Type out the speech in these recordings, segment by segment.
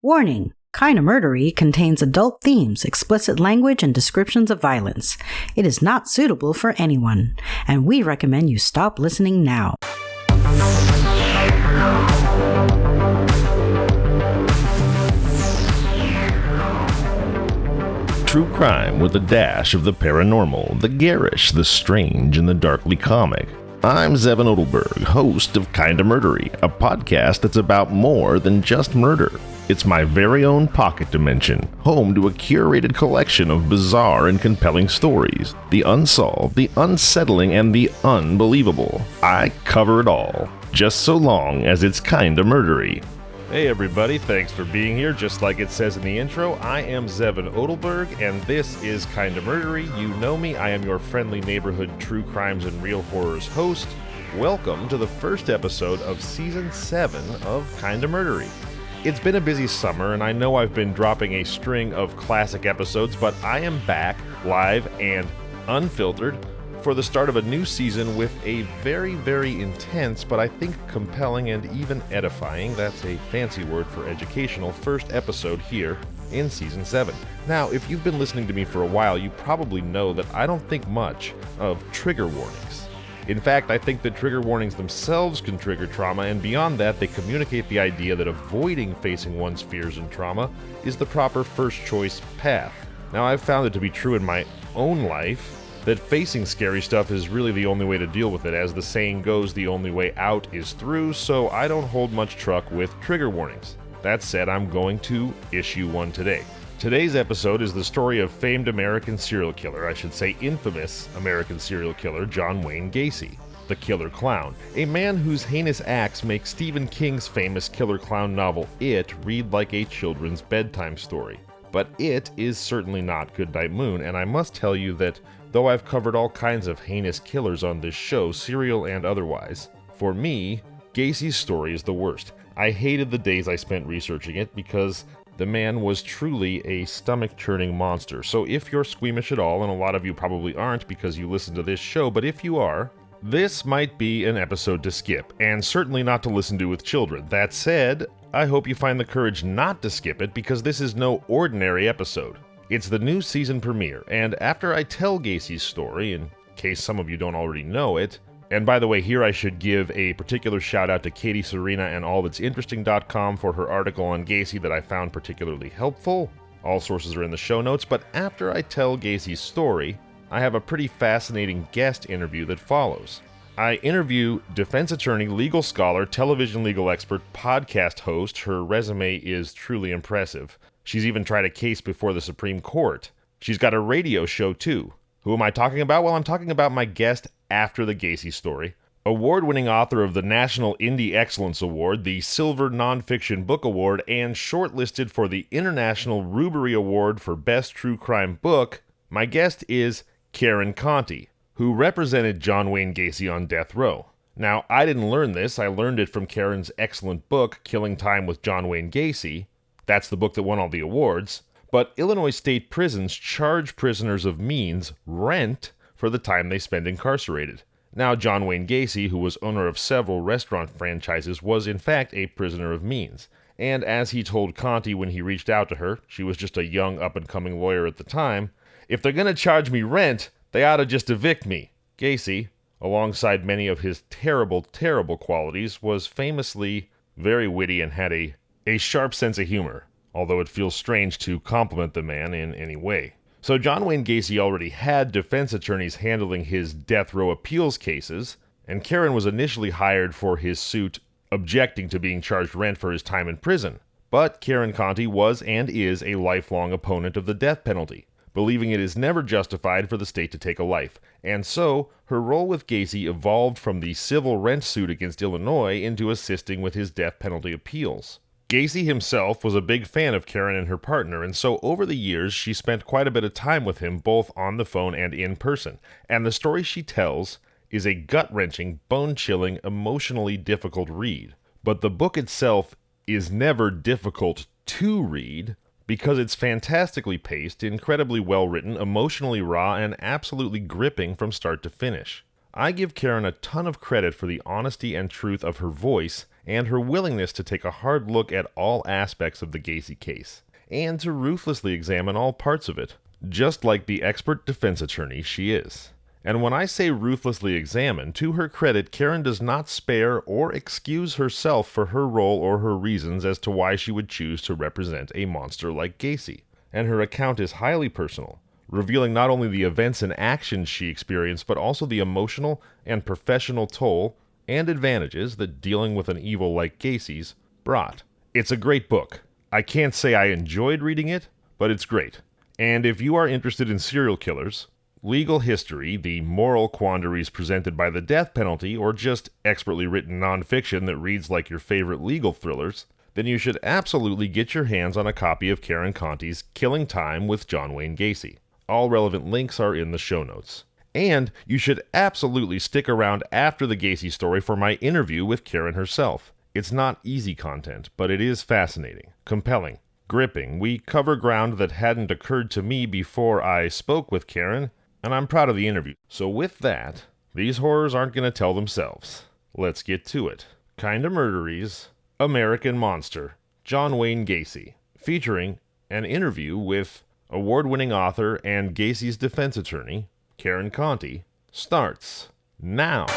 Warning! Kinda Murdery contains adult themes, explicit language, and descriptions of violence. It is not suitable for anyone, and we recommend you stop listening now. True crime with a dash of the paranormal, the garish, the strange, and the darkly comic. I'm Zevon Odelberg, host of Kinda Murdery, a podcast that's about more than just murder. It's my very own pocket dimension, home to a curated collection of bizarre and compelling stories. The unsolved, the unsettling, and the unbelievable. I cover it all, just so long as it's kinda murdery. Hey everybody, thanks for being here. Just like it says in the intro, I am Zevon Odelberg, and this is Kinda Murdery. You know me, I am your friendly neighborhood true crimes and real horrors host. Welcome to the first episode of Season 7 of Kinda Murdery. It's been a busy summer, and I know I've been dropping a string of classic episodes, but I am back, live and unfiltered, for the start of a new season with a very, very intense, but I think compelling and even edifying, that's a fancy word for educational, first episode here in Season 7. Now, if you've been listening to me for a while, you probably know that I don't think much of trigger warnings. In fact, I think that trigger warnings themselves can trigger trauma, and beyond that, they communicate the idea that avoiding facing one's fears and trauma is the proper first choice path. Now, I've found it to be true in my own life that facing scary stuff is really the only way to deal with it. As the saying goes, the only way out is through, so I don't hold much truck with trigger warnings. That said, I'm going to issue one today. Today's episode is the story of famed American serial killer, I should say infamous American serial killer, John Wayne Gacy, the Killer Clown, a man whose heinous acts make Stephen King's famous killer clown novel It read like a children's bedtime story. But It is certainly not Goodnight Moon, and I must tell you that though I've covered all kinds of heinous killers on this show, serial and otherwise, for me, Gacy's story is the worst. I hated the days I spent researching it because the man was truly a stomach-churning monster. So if you're squeamish at all, and a lot of you probably aren't because you listen to this show, but if you are, this might be an episode to skip, and certainly not to listen to with children. That said, I hope you find the courage not to skip it because this is no ordinary episode. It's the new season premiere, and after I tell Gacy's story, in case some of you don't already know it, and by the way, here I should give a particular shout out to Katie Serena and allthat'sinteresting.com for her article on Gacy that I found particularly helpful. All sources are in the show notes, but after I tell Gacy's story, I have a pretty fascinating guest interview that follows. I interview defense attorney, legal scholar, television legal expert, podcast host. Her resume is truly impressive. She's even tried a case before the Supreme Court. She's got a radio show too. Who am I talking about? Well, I'm talking about my guest after the Gacy story. Award-winning author of the National Indie Excellence Award, the Silver Nonfiction Book Award, and shortlisted for the International Rubery Award for Best True Crime Book, my guest is Karen Conti, who represented John Wayne Gacy on death row. Now, I didn't learn this. I learned it from Karen's excellent book, Killing Time with John Wayne Gacy. That's the book that won all the awards. But Illinois state prisons charge prisoners of means rent for the time they spend incarcerated. Now, John Wayne Gacy, who was owner of several restaurant franchises, was in fact a prisoner of means. And as he told Conti when he reached out to her, she was just a young up-and-coming lawyer at the time, if they're gonna charge me rent, they ought to just evict me. Gacy, alongside many of his terrible, terrible qualities, was famously very witty and had a sharp sense of humor, although it feels strange to compliment the man in any way. So John Wayne Gacy already had defense attorneys handling his death row appeals cases, and Karen was initially hired for his suit objecting to being charged rent for his time in prison. But Karen Conti was and is a lifelong opponent of the death penalty, believing it is never justified for the state to take a life. And so, her role with Gacy evolved from the civil rent suit against Illinois into assisting with his death penalty appeals. Gacy himself was a big fan of Karen and her partner, and so over the years she spent quite a bit of time with him both on the phone and in person. And the story she tells is a gut-wrenching, bone-chilling, emotionally difficult read. But the book itself is never difficult to read because it's fantastically paced, incredibly well-written, emotionally raw, and absolutely gripping from start to finish. I give Karen a ton of credit for the honesty and truth of her voice and her willingness to take a hard look at all aspects of the Gacy case, and to ruthlessly examine all parts of it, just like the expert defense attorney she is. And when I say ruthlessly examine, to her credit, Karen does not spare or excuse herself for her role or her reasons as to why she would choose to represent a monster like Gacy. And her account is highly personal, revealing not only the events and actions she experienced, but also the emotional and professional toll and advantages that dealing with an evil like Gacy's brought. It's a great book. I can't say I enjoyed reading it, but it's great. And if you are interested in serial killers, legal history, the moral quandaries presented by the death penalty, or just expertly written nonfiction that reads like your favorite legal thrillers, then you should absolutely get your hands on a copy of Karen Conti's Killing Time with John Wayne Gacy. All relevant links are in the show notes. And you should absolutely stick around after the Gacy story for my interview with Karen herself. It's not easy content, but it is fascinating, compelling, gripping. We cover ground that hadn't occurred to me before I spoke with Karen, and I'm proud of the interview. So with that, these horrors aren't going to tell themselves. Let's get to it. Kinda Murdery's American Monster, John Wayne Gacy, featuring an interview with award-winning author and Gacy's defense attorney, Karen Conti, starts now.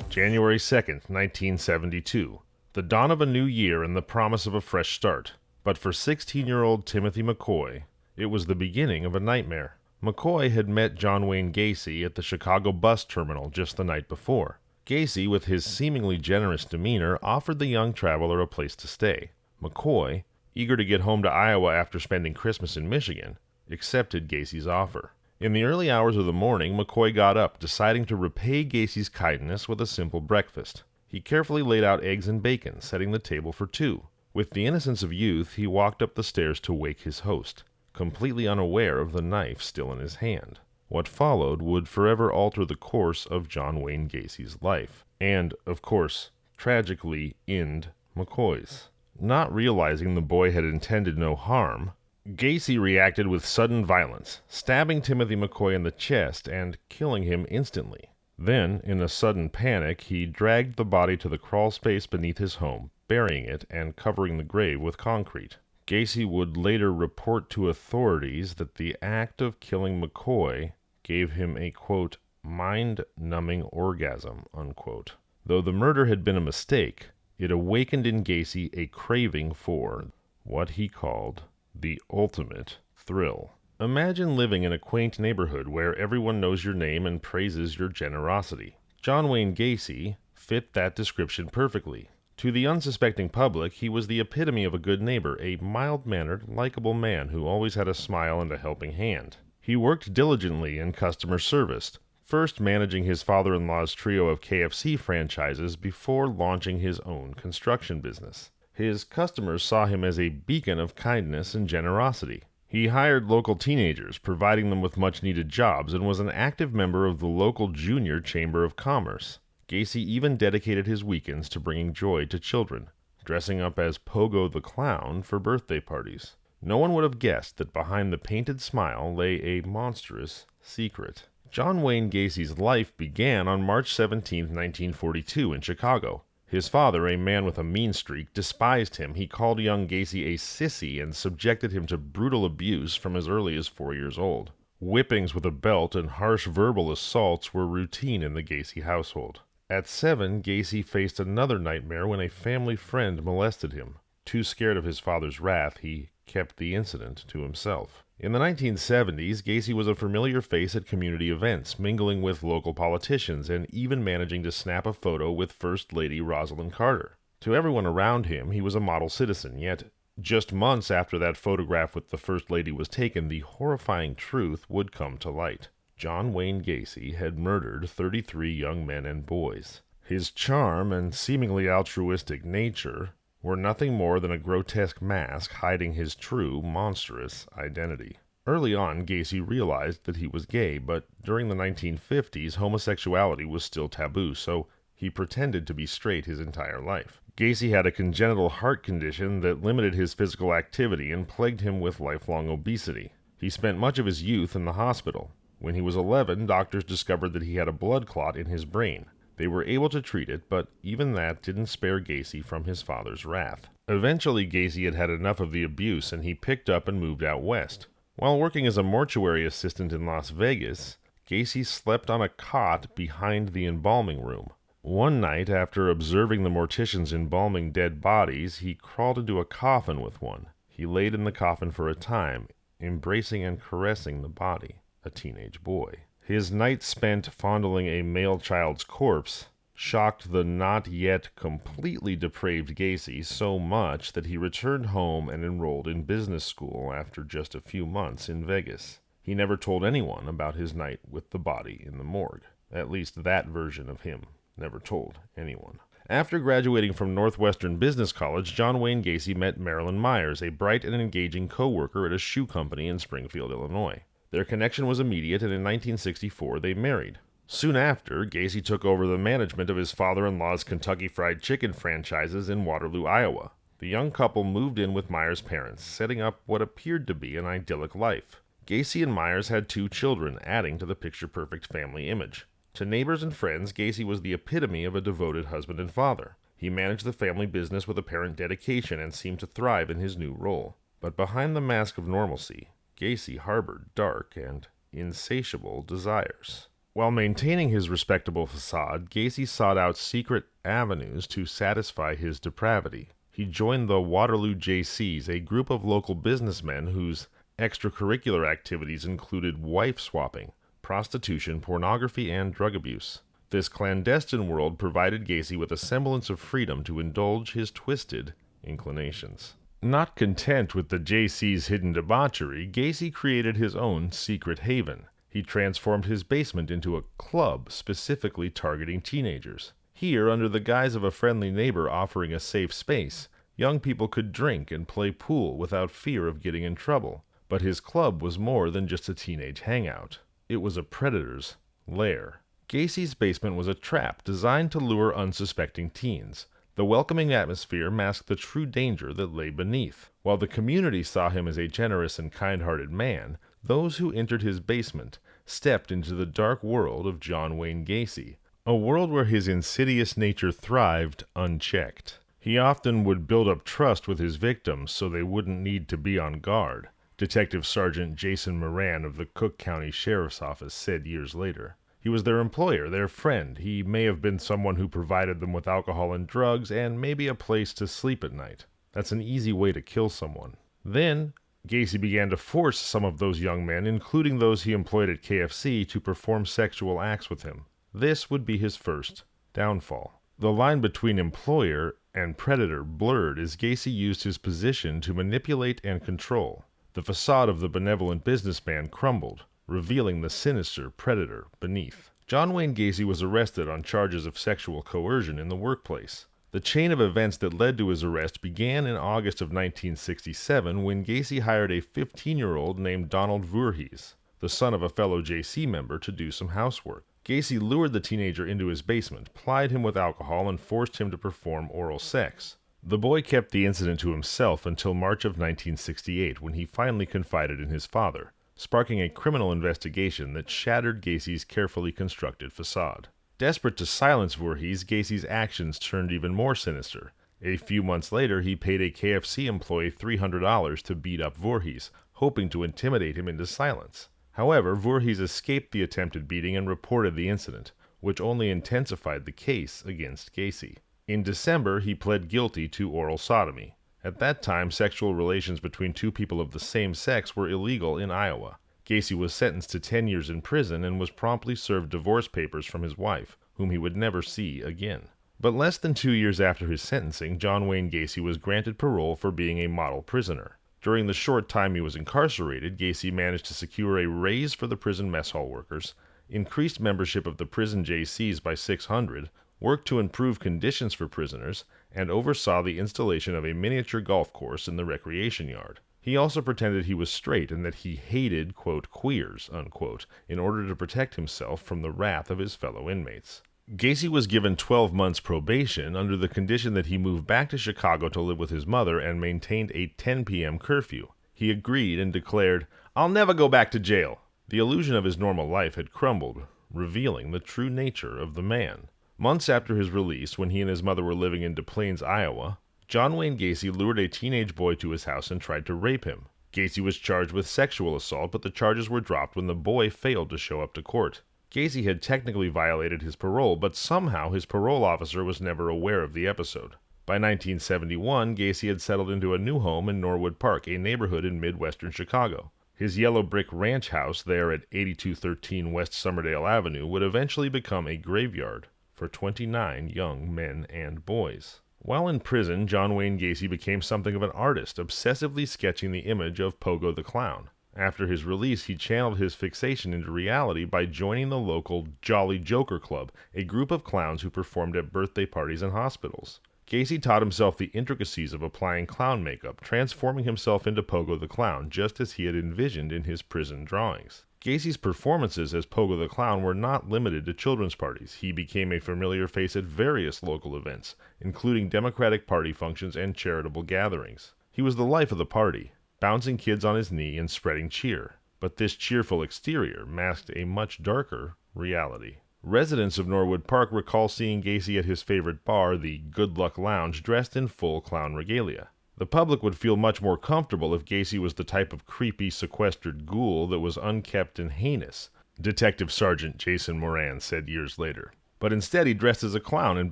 January 2nd, 1972. The dawn of a new year and the promise of a fresh start. But for 16-year-old Timothy McCoy, it was the beginning of a nightmare. McCoy had met John Wayne Gacy at the Chicago bus terminal just the night before. Gacy, with his seemingly generous demeanor, offered the young traveler a place to stay. McCoy, eager to get home to Iowa after spending Christmas in Michigan, accepted Gacy's offer. In the early hours of the morning, McCoy got up, deciding to repay Gacy's kindness with a simple breakfast. He carefully laid out eggs and bacon, setting the table for two. With the innocence of youth, he walked up the stairs to wake his host, completely unaware of the knife still in his hand. What followed would forever alter the course of John Wayne Gacy's life, and, of course, tragically end McCoy's. Not realizing the boy had intended no harm, Gacy reacted with sudden violence, stabbing Timothy McCoy in the chest and killing him instantly. Then, in a sudden panic, he dragged the body to the crawl space beneath his home, burying it and covering the grave with concrete. Gacy would later report to authorities that the act of killing McCoy gave him a, quote, mind-numbing orgasm, unquote. Though the murder had been a mistake, it awakened in Gacy a craving for what he called the ultimate thrill. Imagine living in a quaint neighborhood where everyone knows your name and praises your generosity. John Wayne Gacy fit that description perfectly. To the unsuspecting public, he was the epitome of a good neighbor, a mild-mannered, likable man who always had a smile and a helping hand. He worked diligently in customer service, first managing his father-in-law's trio of KFC franchises before launching his own construction business. His customers saw him as a beacon of kindness and generosity. He hired local teenagers, providing them with much-needed jobs, and was an active member of the local Junior Chamber of Commerce. Gacy even dedicated his weekends to bringing joy to children, dressing up as Pogo the Clown for birthday parties. No one would have guessed that behind the painted smile lay a monstrous secret. John Wayne Gacy's life began on March 17, 1942, in Chicago. His father, a man with a mean streak, despised him. He called young Gacy a sissy and subjected him to brutal abuse from as early as 4 years old. Whippings with a belt and harsh verbal assaults were routine in the Gacy household. At 7, Gacy faced another nightmare when a family friend molested him. Too scared of his father's wrath, he kept the incident to himself. In the 1970s, Gacy was a familiar face at community events, mingling with local politicians and even managing to snap a photo with First Lady Rosalind Carter. To everyone around him, he was a model citizen, yet just months after that photograph with the First Lady was taken, the horrifying truth would come to light. John Wayne Gacy had murdered 33 young men and boys. His charm and seemingly altruistic nature were nothing more than a grotesque mask hiding his true, monstrous identity. Early on, Gacy realized that he was gay, but during the 1950s, homosexuality was still taboo, so he pretended to be straight his entire life. Gacy had a congenital heart condition that limited his physical activity and plagued him with lifelong obesity. He spent much of his youth in the hospital. When he was 11, doctors discovered that he had a blood clot in his brain. They were able to treat it, but even that didn't spare Gacy from his father's wrath. Eventually, Gacy had had enough of the abuse, and he picked up and moved out west. While working as a mortuary assistant in Las Vegas, Gacy slept on a cot behind the embalming room. One night, after observing the morticians embalming dead bodies, he crawled into a coffin with one. He laid in the coffin for a time, embracing and caressing the body, a teenage boy. His night spent fondling a male child's corpse shocked the not yet completely depraved Gacy so much that he returned home and enrolled in business school after just a few months in Vegas. He never told anyone about his night with the body in the morgue. At least that version of him never told anyone. After graduating from Northwestern Business College, John Wayne Gacy met Marilyn Myers, a bright and engaging co-worker at a shoe company in Springfield, Illinois. Their connection was immediate, and in 1964 they married. Soon after, Gacy took over the management of his father-in-law's Kentucky Fried Chicken franchises in Waterloo, Iowa. The young couple moved in with Myers' parents, setting up what appeared to be an idyllic life. Gacy and Myers had 2 children, adding to the picture-perfect family image. To neighbors and friends, Gacy was the epitome of a devoted husband and father. He managed the family business with apparent dedication and seemed to thrive in his new role. But behind the mask of normalcy, Gacy harbored dark and insatiable desires. While maintaining his respectable facade, Gacy sought out secret avenues to satisfy his depravity. He joined the Waterloo JCs, a group of local businessmen whose extracurricular activities included wife swapping, prostitution, pornography, and drug abuse. This clandestine world provided Gacy with a semblance of freedom to indulge his twisted inclinations. Not content with the JC's hidden debauchery, Gacy created his own secret haven. He transformed his basement into a club specifically targeting teenagers. Here, under the guise of a friendly neighbor offering a safe space, young people could drink and play pool without fear of getting in trouble. But his club was more than just a teenage hangout. It was a predator's lair. Gacy's basement was a trap designed to lure unsuspecting teens. The welcoming atmosphere masked the true danger that lay beneath. While the community saw him as a generous and kind-hearted man, those who entered his basement stepped into the dark world of John Wayne Gacy, a world where his insidious nature thrived unchecked. He often would build up trust with his victims so they wouldn't need to be on guard, Detective Sergeant Jason Moran of the Cook County Sheriff's Office said years later. He was their employer, their friend. He may have been someone who provided them with alcohol and drugs and maybe a place to sleep at night. That's an easy way to kill someone. Then, Gacy began to force some of those young men, including those he employed at KFC, to perform sexual acts with him. This would be his first downfall. The line between employer and predator blurred as Gacy used his position to manipulate and control. The facade of the benevolent businessman crumbled, revealing the sinister predator beneath. John Wayne Gacy was arrested on charges of sexual coercion in the workplace. The chain of events that led to his arrest began in August of 1967 when Gacy hired a 15-year-old named Donald Voorhees, the son of a fellow JC member, to do some housework. Gacy lured the teenager into his basement, plied him with alcohol, and forced him to perform oral sex. The boy kept the incident to himself until March of 1968 when he finally confided in his father, sparking a criminal investigation that shattered Gacy's carefully constructed facade. Desperate to silence Voorhees, Gacy's actions turned even more sinister. A few months later, he paid a KFC employee $300 to beat up Voorhees, hoping to intimidate him into silence. However, Voorhees escaped the attempted beating and reported the incident, which only intensified the case against Gacy. In December, he pled guilty to oral sodomy. At that time, sexual relations between two people of the same sex were illegal in Iowa. Gacy was sentenced to 10 years in prison and was promptly served divorce papers from his wife, whom he would never see again. But less than 2 years after his sentencing, John Wayne Gacy was granted parole for being a model prisoner. During the short time he was incarcerated, Gacy managed to secure a raise for the prison mess hall workers, increased membership of the prison JCs by 600, worked to improve conditions for prisoners, and oversaw the installation of a miniature golf course in the recreation yard. He also pretended he was straight and that he hated, quote, queers, unquote, in order to protect himself from the wrath of his fellow inmates. Gacy was given 12 months probation under the condition that he moved back to Chicago to live with his mother and maintained a 10 p.m. curfew. He agreed and declared, "I'll never go back to jail." The illusion of his normal life had crumbled, revealing the true nature of the man. Months after his release, when he and his mother were living in Des Plaines, Iowa, John Wayne Gacy lured a teenage boy to his house and tried to rape him. Gacy was charged with sexual assault, but the charges were dropped when the boy failed to show up to court. Gacy had technically violated his parole, but somehow his parole officer was never aware of the episode. By 1971, Gacy had settled into a new home in Norwood Park, a neighborhood in Midwestern Chicago. His yellow brick ranch house there at 8213 West Summerdale Avenue would eventually become a graveyard for 29 young men and boys. While in prison, John Wayne Gacy became something of an artist, obsessively sketching the image of Pogo the Clown. After his release, he channeled his fixation into reality by joining the local Jolly Joker Club, a group of clowns who performed at birthday parties and hospitals. Gacy taught himself the intricacies of applying clown makeup, transforming himself into Pogo the Clown, just as he had envisioned in his prison drawings. Gacy's performances as Pogo the Clown were not limited to children's parties. He became a familiar face at various local events, including Democratic Party functions and charitable gatherings. He was the life of the party, bouncing kids on his knee and spreading cheer. But this cheerful exterior masked a much darker reality. Residents of Norwood Park recall seeing Gacy at his favorite bar, the Good Luck Lounge, dressed in full clown regalia. The public would feel much more comfortable if Gacy was the type of creepy, sequestered ghoul that was unkempt and heinous, Detective Sergeant Jason Moran said years later. But instead he dressed as a clown and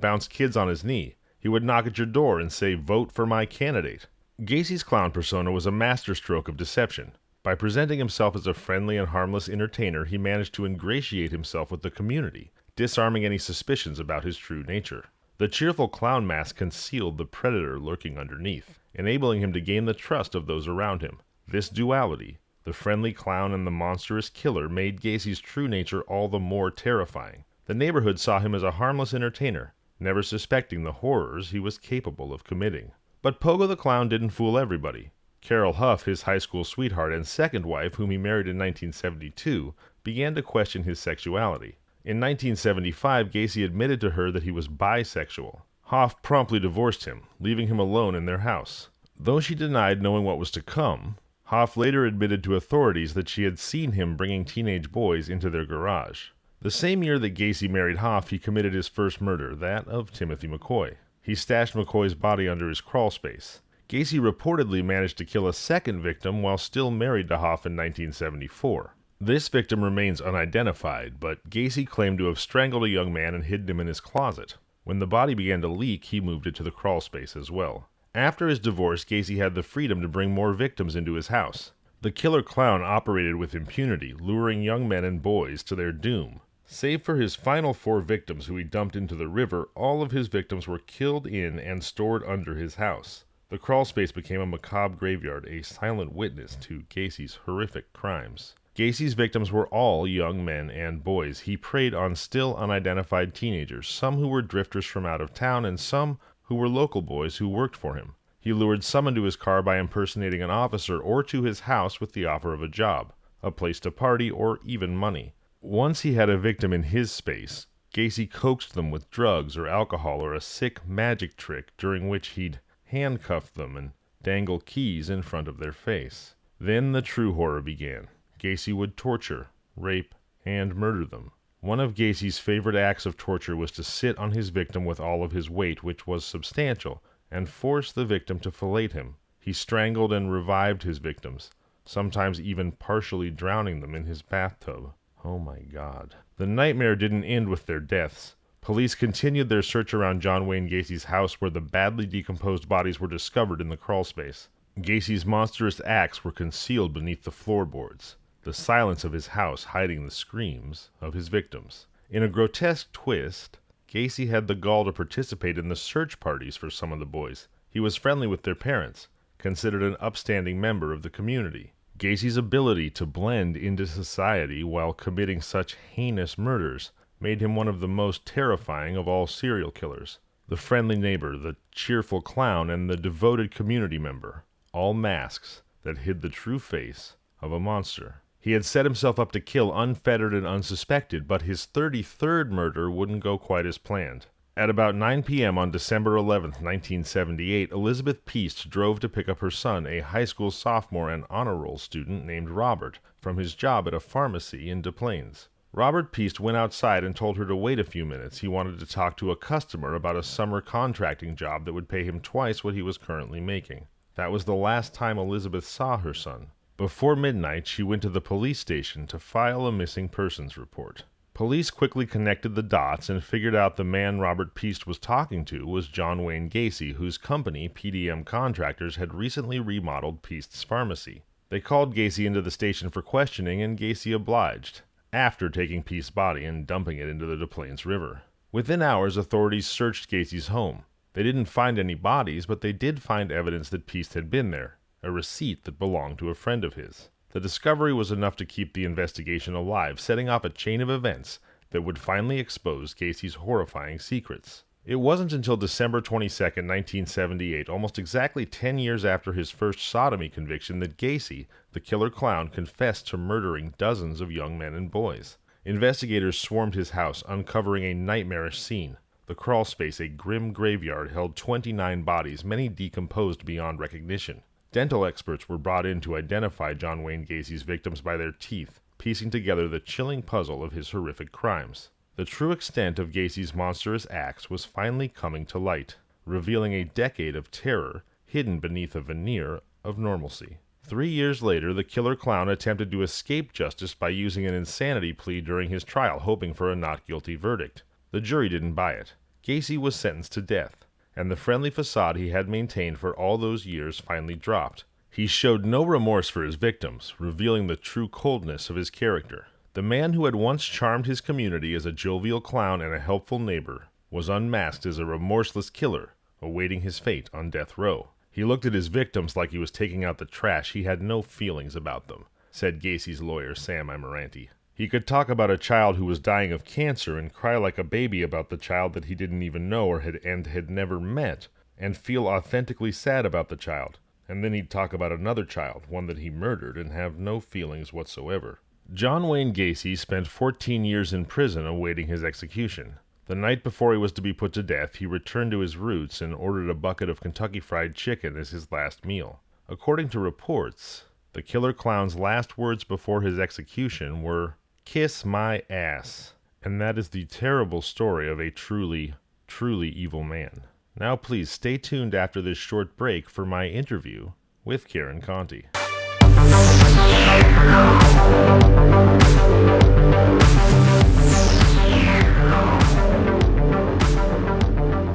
bounced kids on his knee. He would knock at your door and say, "Vote for my candidate." Gacy's clown persona was a masterstroke of deception. By presenting himself as a friendly and harmless entertainer, he managed to ingratiate himself with the community, disarming any suspicions about his true nature. The cheerful clown mask concealed the predator lurking underneath, enabling him to gain the trust of those around him. This duality, the friendly clown and the monstrous killer, made Gacy's true nature all the more terrifying. The neighborhood saw him as a harmless entertainer, never suspecting the horrors he was capable of committing. But Pogo the Clown didn't fool everybody. Carol Huff, his high school sweetheart and second wife, whom he married in 1972, began to question his sexuality. In 1975, Gacy admitted to her that he was bisexual. Huff promptly divorced him, leaving him alone in their house. Though she denied knowing what was to come, Huff later admitted to authorities that she had seen him bringing teenage boys into their garage. The same year that Gacy married Huff, he committed his first murder, that of Timothy McCoy. He stashed McCoy's body under his crawl space. Gacy reportedly managed to kill a second victim while still married to Huff in 1974. This victim remains unidentified, but Gacy claimed to have strangled a young man and hidden him in his closet. When the body began to leak, he moved it to the crawl space as well. After his divorce, Gacy had the freedom to bring more victims into his house. The killer clown operated with impunity, luring young men and boys to their doom. Save for his final 4 victims who he dumped into the river, all of his victims were killed in and stored under his house. The crawl space became a macabre graveyard, a silent witness to Gacy's horrific crimes. Gacy's victims were all young men and boys. He preyed on still unidentified teenagers, some who were drifters from out of town and some who were local boys who worked for him. He lured some into his car by impersonating an officer or to his house with the offer of a job, a place to party, or even money. Once he had a victim in his space, Gacy coaxed them with drugs or alcohol or a sick magic trick during which he'd handcuff them and dangle keys in front of their face. Then the true horror began. Gacy would torture, rape, and murder them. One of Gacy's favorite acts of torture was to sit on his victim with all of his weight, which was substantial, and force the victim to fillet him. He strangled and revived his victims, sometimes even partially drowning them in his bathtub. Oh my God. The nightmare didn't end with their deaths. Police continued their search around John Wayne Gacy's house, where the badly decomposed bodies were discovered in the crawl space. Gacy's monstrous acts were concealed beneath the floorboards, the silence of his house hiding the screams of his victims. In a grotesque twist, Gacy had the gall to participate in the search parties for some of the boys. He was friendly with their parents, considered an upstanding member of the community. Gacy's ability to blend into society while committing such heinous murders made him one of the most terrifying of all serial killers. The friendly neighbor, the cheerful clown, and the devoted community member, all masks that hid the true face of a monster. He had set himself up to kill unfettered and unsuspected, but his 33rd murder wouldn't go quite as planned. At about 9 p.m. on December 11th, 1978, Elizabeth Piest drove to pick up her son, a high school sophomore and honor roll student named Robert, from his job at a pharmacy in Des Plaines. Robert Piest went outside and told her to wait a few minutes. He wanted to talk to a customer about a summer contracting job that would pay him twice what he was currently making. That was the last time Elizabeth saw her son. Before midnight, she went to the police station to file a missing persons report. Police quickly connected the dots and figured out the man Robert Piest was talking to was John Wayne Gacy, whose company, PDM Contractors, had recently remodeled Piest's pharmacy. They called Gacy into the station for questioning, and Gacy obliged, after taking Piest's body and dumping it into the Des Plaines River. Within hours, authorities searched Gacy's home. They didn't find any bodies, but they did find evidence that Piest had been there, a receipt that belonged to a friend of his. The discovery was enough to keep the investigation alive, setting off a chain of events that would finally expose Gacy's horrifying secrets. It wasn't until December 22, 1978, almost exactly 10 years after his first sodomy conviction, that Gacy, the killer clown, confessed to murdering dozens of young men and boys. Investigators swarmed his house, uncovering a nightmarish scene. The crawl space, a grim graveyard, held 29 bodies, many decomposed beyond recognition. Dental experts were brought in to identify John Wayne Gacy's victims by their teeth, piecing together the chilling puzzle of his horrific crimes. The true extent of Gacy's monstrous acts was finally coming to light, revealing a decade of terror hidden beneath a veneer of normalcy. 3 years later, the killer clown attempted to escape justice by using an insanity plea during his trial, hoping for a not guilty verdict. The jury didn't buy it. Gacy was sentenced to death, and the friendly facade he had maintained for all those years finally dropped. He showed no remorse for his victims, revealing the true coldness of his character. The man who had once charmed his community as a jovial clown and a helpful neighbor was unmasked as a remorseless killer, awaiting his fate on death row. He looked at his victims like he was taking out the trash. He had no feelings about them, said Gacy's lawyer, Sam Amoranti. He could talk about a child who was dying of cancer and cry like a baby about the child that he didn't even know or had never met, and feel authentically sad about the child. And then he'd talk about another child, one that he murdered, and have no feelings whatsoever. John Wayne Gacy spent 14 years in prison awaiting his execution. The night before he was to be put to death, he returned to his roots and ordered a bucket of Kentucky Fried Chicken as his last meal. According to reports, the killer clown's last words before his execution were, "Kiss my ass." And that is the terrible story of a truly, truly evil man. Now please stay tuned after this short break for my interview with Karen Conti.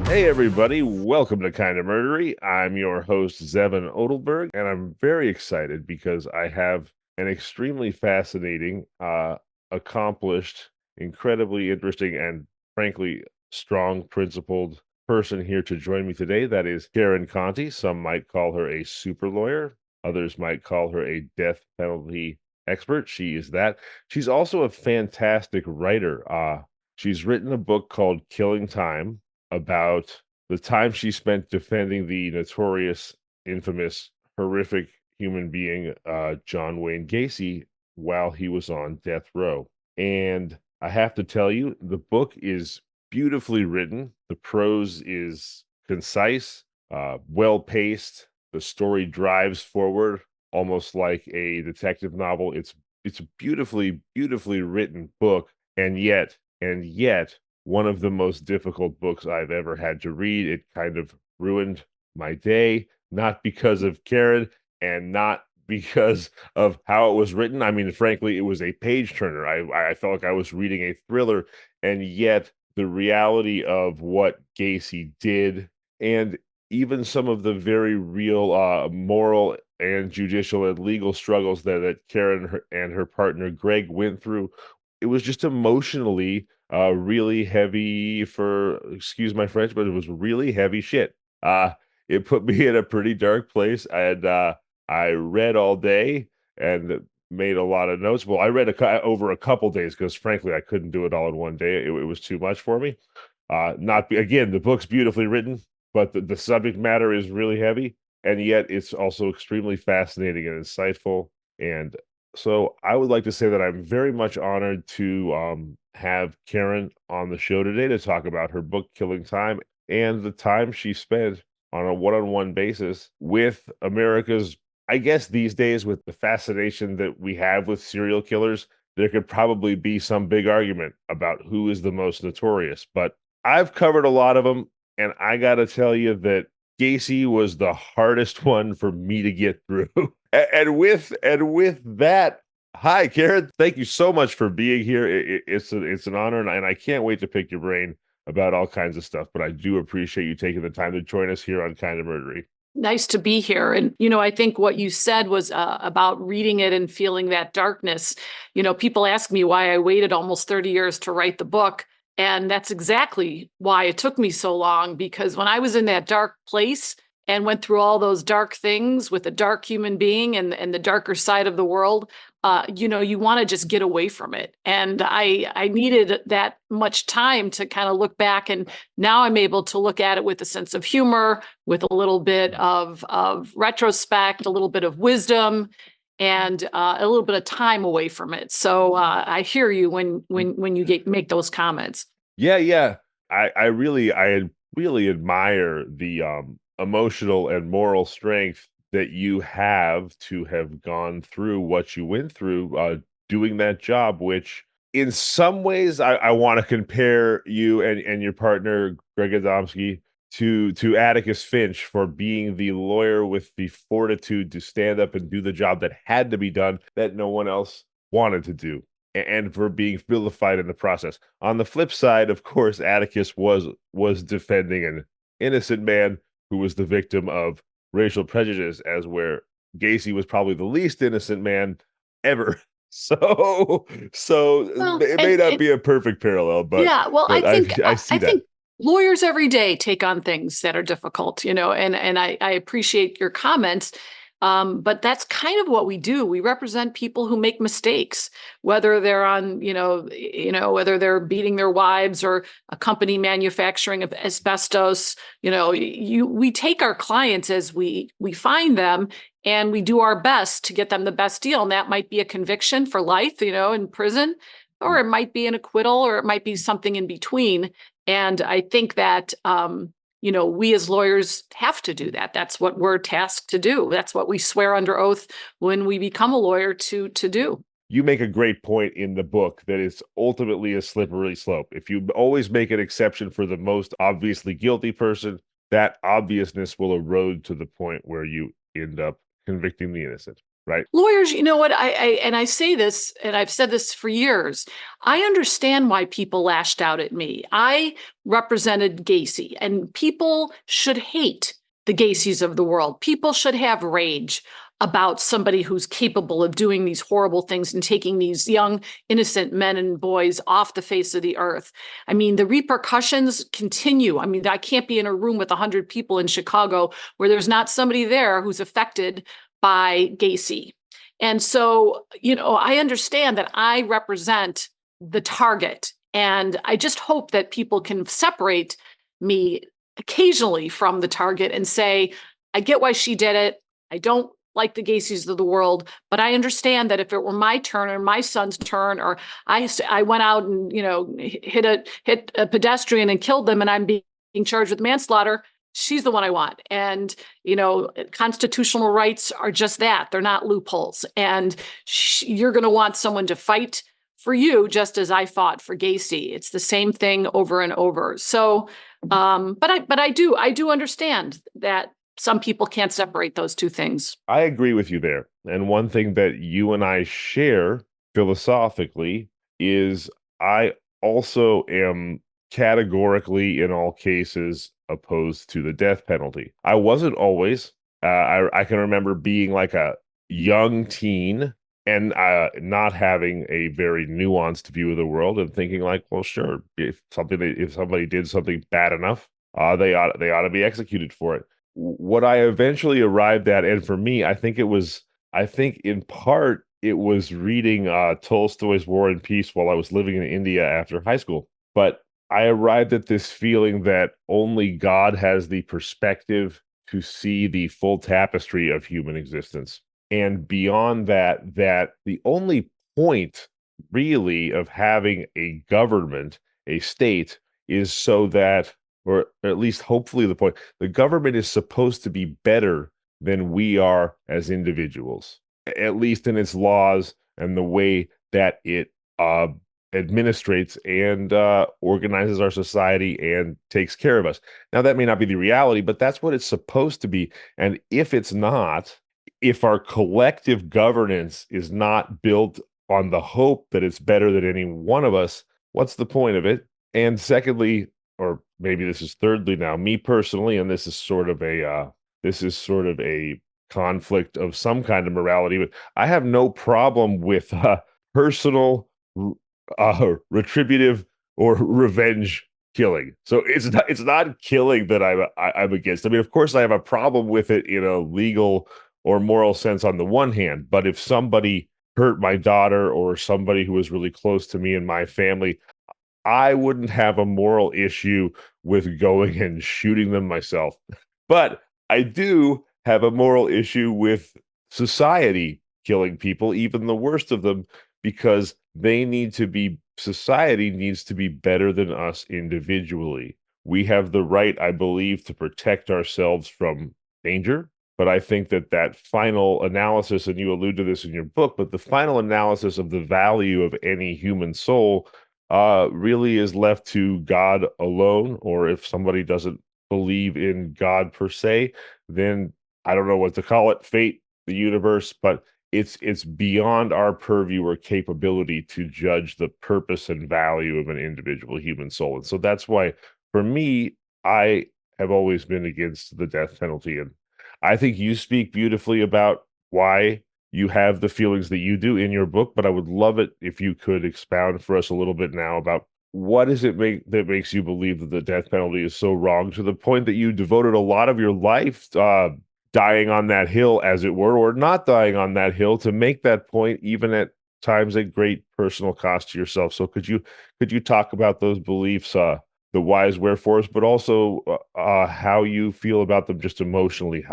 Hey everybody, welcome to Kinda Murdery. I'm your host, Zevon Odelberg, and I'm very excited because I have an extremely fascinating, accomplished, incredibly interesting, and frankly, strong, principled person here to join me today. That is Karen Conti. Some might call her a super lawyer. Others might call her a death penalty expert. She is that. She's also a fantastic writer. She's written a book called Killing Time about the time she spent defending the notorious, infamous, horrific human being, John Wayne Gacy, while he was on death row. And I have to tell you, the book is beautifully written. The prose is concise, well-paced. The story drives forward almost like a detective novel. It's a beautifully, beautifully written book, and yet, one of the most difficult books I've ever had to read. It kind of ruined my day, not because of Karen and not because of how it was written. I mean, frankly, it was a page turner. I felt like I was reading a thriller, and yet the reality of what Gacy did, and even some of the very real moral and judicial and legal struggles that Karen and her partner Greg went through, it was just emotionally really heavy for, excuse my French, but it was really heavy shit. It put me in a pretty dark place, and I read all day and made a lot of notes. Well, I read over a couple days because, frankly, I couldn't do it all in one day. It was too much for me. Again, the book's beautifully written, but the subject matter is really heavy, and yet it's also extremely fascinating and insightful. And So I would like to say that I'm very much honored to have Karen on the show today to talk about her book, Killing Time, and the time she spent on a one-on-one basis with America's, I guess these days, with the fascination that we have with serial killers, there could probably be some big argument about who is the most notorious. But I've covered a lot of them, and I got to tell you that Gacy was the hardest one for me to get through. And with that, hi Karen, thank you so much for being here. It's an honor, and I can't wait to pick your brain about all kinds of stuff. But I do appreciate you taking the time to join us here on Kinda Murdery. Nice to be here. And, I think what you said was about reading it and feeling that darkness. People ask me why I waited almost 30 years to write the book. And that's exactly why it took me so long, because when I was in that dark place and went through all those dark things with a dark human being and the darker side of the world, you want to just get away from it. And I needed that much time to kind of look back. And now I'm able to look at it with a sense of humor, with a little bit of retrospect, a little bit of wisdom, and a little bit of time away from it. So I hear you when you make those comments. Yeah. I really admire the emotional and moral strength that you have to have gone through what you went through doing that job, which in some ways I want to compare you and your partner, Greg Adamski, to Atticus Finch for being the lawyer with the fortitude to stand up and do the job that had to be done that no one else wanted to do, and for being vilified in the process. On the flip side, of course, Atticus was defending an innocent man who was the victim of racial prejudice, as where Gacy was probably the least innocent man ever. So Well, it may not be a perfect parallel, but yeah, well, I think I see I that. think lawyers every day take on things that are difficult, and I appreciate your comments. But that's kind of what we do. We represent people who make mistakes, whether they're on, whether they're beating their wives or a company manufacturing of asbestos. We take our clients as we find them, and we do our best to get them the best deal. And that might be a conviction for life, in prison, or it might be an acquittal, or it might be something in between. And I think that we as lawyers have to do that. That's what we're tasked to do. That's what we swear under oath when we become a lawyer to do. You make a great point in the book that it's ultimately a slippery slope. If you always make an exception for the most obviously guilty person, that obviousness will erode to the point where you end up convicting the innocent, right? Lawyers, you know what? I say this, and I've said this for years. I understand why people lashed out at me. I represented Gacy, and people should hate the Gacys of the world. People should have rage about somebody who's capable of doing these horrible things and taking these young, innocent men and boys off the face of the earth. I mean, the repercussions continue. I mean, I can't be in a room with 100 people in Chicago where there's not somebody there who's affected by Gacy. And so, I understand that I represent the target. And I just hope that people can separate me occasionally from the target and say, I get why she did it. I don't like the Gacys of the world, but I understand that if it were my turn or my son's turn, or I went out and, hit a pedestrian and killed them, and I'm being charged with manslaughter, she's the one I want. And, constitutional rights are just that. They're not loopholes. And you're going to want someone to fight for you, just as I fought for Gacy. It's the same thing over and over. So, but I do understand that some people can't separate those two things. I agree with you there. And one thing that you and I share philosophically is I also am categorically, in all cases, opposed to the death penalty. I wasn't always. I can remember being like a young teen and not having a very nuanced view of the world and thinking like, well, sure, if somebody did something bad enough, they ought to be executed for it. What I eventually arrived at, and for me, I think in part it was reading Tolstoy's War and Peace while I was living in India after high school. But I arrived at this feeling that only God has the perspective to see the full tapestry of human existence. And beyond that, that the only point really of having a government, a state, is so that, or at least hopefully the government is supposed to be better than we are as individuals, at least in its laws and the way that it administrates and organizes our society and takes care of us. Now, that may not be the reality, but that's what it's supposed to be. And if it's not, if our collective governance is not built on the hope that it's better than any one of us, what's the point of it? And secondly, or maybe this is thirdly now, me personally, and this is sort of a conflict of some kind of morality, but I have no problem with personal retributive or revenge killing. So it's not killing that I'm against. I mean, of course, I have a problem with it in a legal or moral sense on the one hand, but if somebody hurt my daughter or somebody who was really close to me and my family, I wouldn't have a moral issue with going and shooting them myself. But I do have a moral issue with society killing people, even the worst of them, because society needs to be better than us individually. We have the right, I believe, to protect ourselves from danger. But I think that final analysis, and you allude to this in your book, but the final analysis of the value of any human soul really is left to God alone. Or if somebody doesn't believe in God per se, then I don't know what to call it, fate, the universe, but it's beyond our purview or capability to judge the purpose and value of an individual human soul. And so that's why, for me, I have always been against the death penalty. And I think you speak beautifully about why you have the feelings that you do in your book, but I would love it if you could expound for us a little bit now about what is it that makes you believe that the death penalty is so wrong, to the point that you devoted a lot of your life dying on that hill, as it were, or not dying on that hill, to make that point, even at times at great personal cost to yourself. So could you talk about those beliefs, the whys, wherefores, but also how you feel about them just emotionally?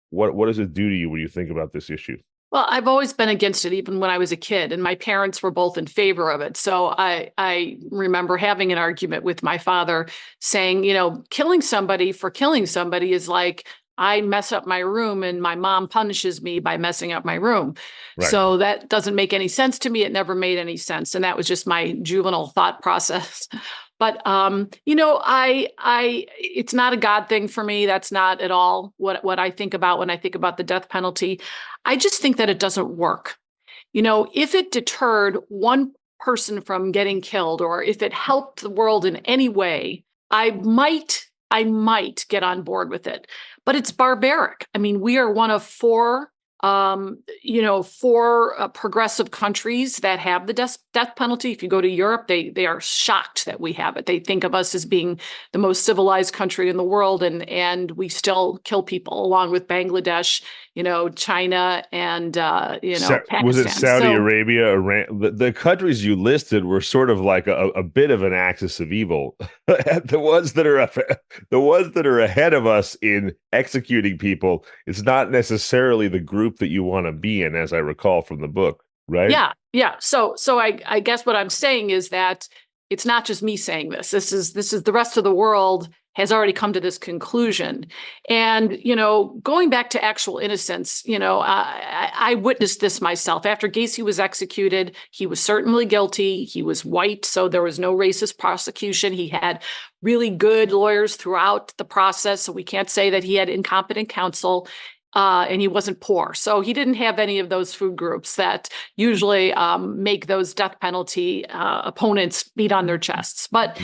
What does it do to you when you think about this issue? Well, I've always been against it, even when I was a kid, and my parents were both in favor of it. So I remember having an argument with my father saying, killing somebody for killing somebody is like I mess up my room and my mom punishes me by messing up my room. Right. So that doesn't make any sense to me. It never made any sense. And that was just my juvenile thought process. But it's not a God thing for me. That's not at all what I think about when I think about the death penalty. I just think that it doesn't work. If it deterred one person from getting killed, or if it helped the world in any way, I might get on board with it. But it's barbaric. I mean, we are one of four progressive countries that have the death penalty. If you go to Europe, they are shocked that we have it. They think of us as being the most civilized country in the world, and we still kill people, along with Bangladesh, China, and Pakistan. Was it Saudi Arabia, Iran? The countries you listed were sort of like a bit of an axis of evil. the ones that are ahead of us in executing people, it's not necessarily the group that you want to be in, as I recall from the book, right? Yeah. So I guess what I'm saying is that it's not just me saying this. This is the rest of the world has already come to this conclusion. And, going back to actual innocence, I witnessed this myself. After Gacy was executed, he was certainly guilty. He was white, so there was no racist prosecution. He had really good lawyers throughout the process, so we can't say that he had incompetent counsel. And he wasn't poor. So he didn't have any of those food groups that usually make those death penalty opponents beat on their chests. But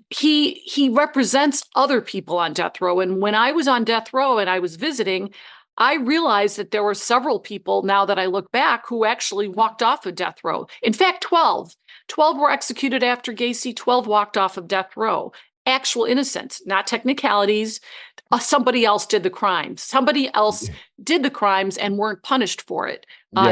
he represents other people on death row. And when I was on death row and I was visiting, I realized that there were several people, now that I look back, who actually walked off of death row. In fact, 12. 12 were executed after Gacy, 12 walked off of death row. Actual innocence, not technicalities. Somebody else did the crimes. Somebody else did the crimes and weren't punished for it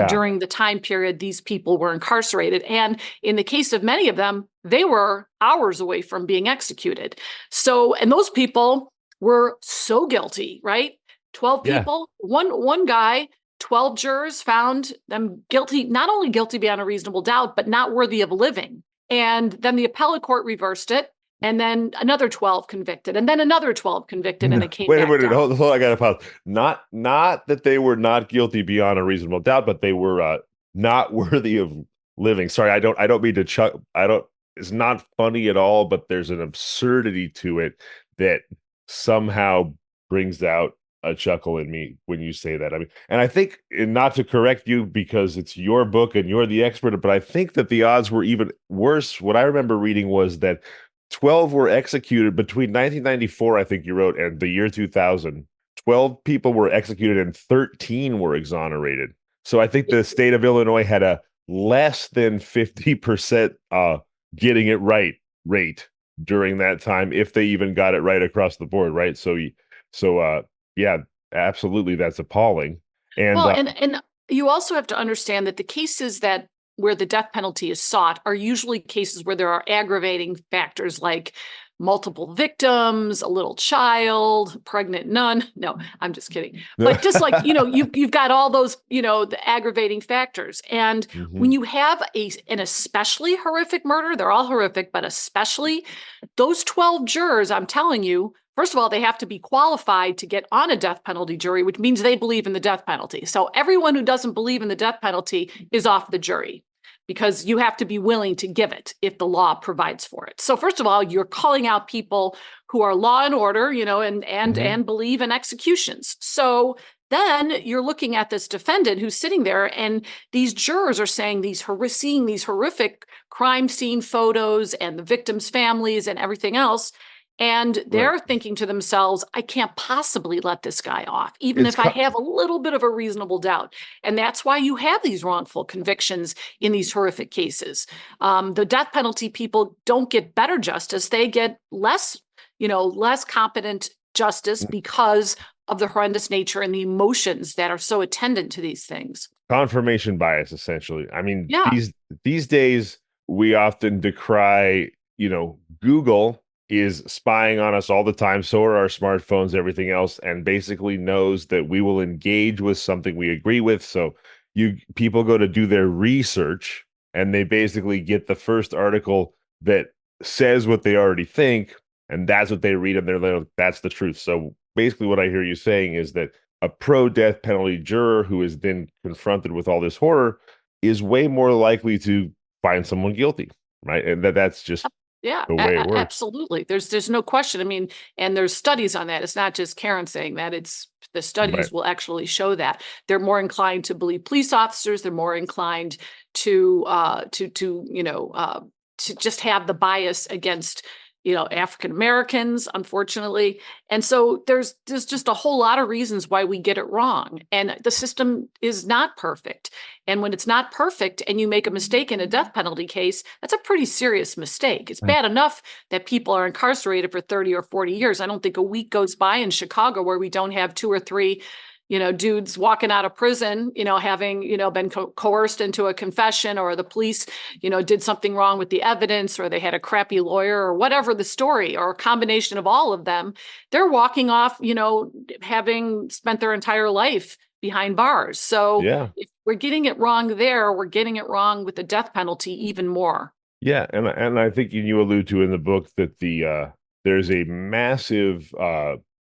during the time period these people were incarcerated. And in the case of many of them, they were hours away from being executed. So, and those people were so guilty, right? 12 people, one guy 12 jurors found them guilty, not only guilty beyond a reasonable doubt, but not worthy of living. And then the appellate court reversed it. And then another 12 convicted, and then another 12 convicted, and it came Wait a back minute, down. hold, I got to pause. Not that they were not guilty beyond a reasonable doubt, but they were not worthy of living. Sorry, I don't mean to chuck. It's not funny at all, but there's an absurdity to it that somehow brings out a chuckle in me when you say that. I mean, and I think, and not to correct you because it's your book and you're the expert, but I think that the odds were even worse. What I remember reading was that 12 were executed between 1994, I think you wrote, and the year 2000. 12 people were executed and 13 were exonerated. So I think the state of Illinois had a less than 50% getting it right rate during that time, if they even got it right across the board, right? So yeah, absolutely, that's appalling. And well, and you also have to understand that the cases that where the death penalty is sought are usually cases where there are aggravating factors like multiple victims, a little child, pregnant nun. No, I'm just kidding. But just like, you've got all those, the aggravating factors. And when you have an especially horrific murder, they're all horrific, but especially those 12 jurors, I'm telling you, first of all, they have to be qualified to get on a death penalty jury, which means they believe in the death penalty. So everyone who doesn't believe in the death penalty is off the jury, because you have to be willing to give it if the law provides for it. So first of all, you're calling out people who are law and order, and believe in executions. So then you're looking at this defendant who's sitting there, and these jurors are saying seeing these horrific crime scene photos and the victims' families and everything else. And they're thinking to themselves, I can't possibly let this guy off, even if I have a little bit of a reasonable doubt. And that's why you have these wrongful convictions in these horrific cases. The death penalty people don't get better justice. They get less competent justice because of the horrendous nature and the emotions that are so attendant to these things. Confirmation bias, essentially. I mean, yeah. these days, we often decry, Google is spying on us all the time. So are our smartphones, everything else, and basically knows that we will engage with something we agree with. So people go to do their research and they basically get the first article that says what they already think, and that's what they read, and they're like, that's the truth. So basically what I hear you saying is that a pro-death penalty juror who is then confronted with all this horror is way more likely to find someone guilty, right? And that's just the way it works. Absolutely. There's no question. I mean, and there's studies on that. It's not just Karen saying that. It's the studies will actually show that they're more inclined to believe police officers. They're more inclined to just have the bias against African Americans, unfortunately. And so there's just a whole lot of reasons why we get it wrong. And the system is not perfect. And when it's not perfect and you make a mistake in a death penalty case, that's a pretty serious mistake. It's bad enough that people are incarcerated for 30 or 40 years. I don't think a week goes by in Chicago where we don't have 2 or 3 dudes walking out of prison, having, been coerced into a confession, or the police, did something wrong with the evidence, or they had a crappy lawyer, or whatever the story, or a combination of all of them. They're walking off, having spent their entire life behind bars. So if we're getting it wrong there, we're getting it wrong with the death penalty even more. Yeah. And I think you allude to in the book that there's a massive,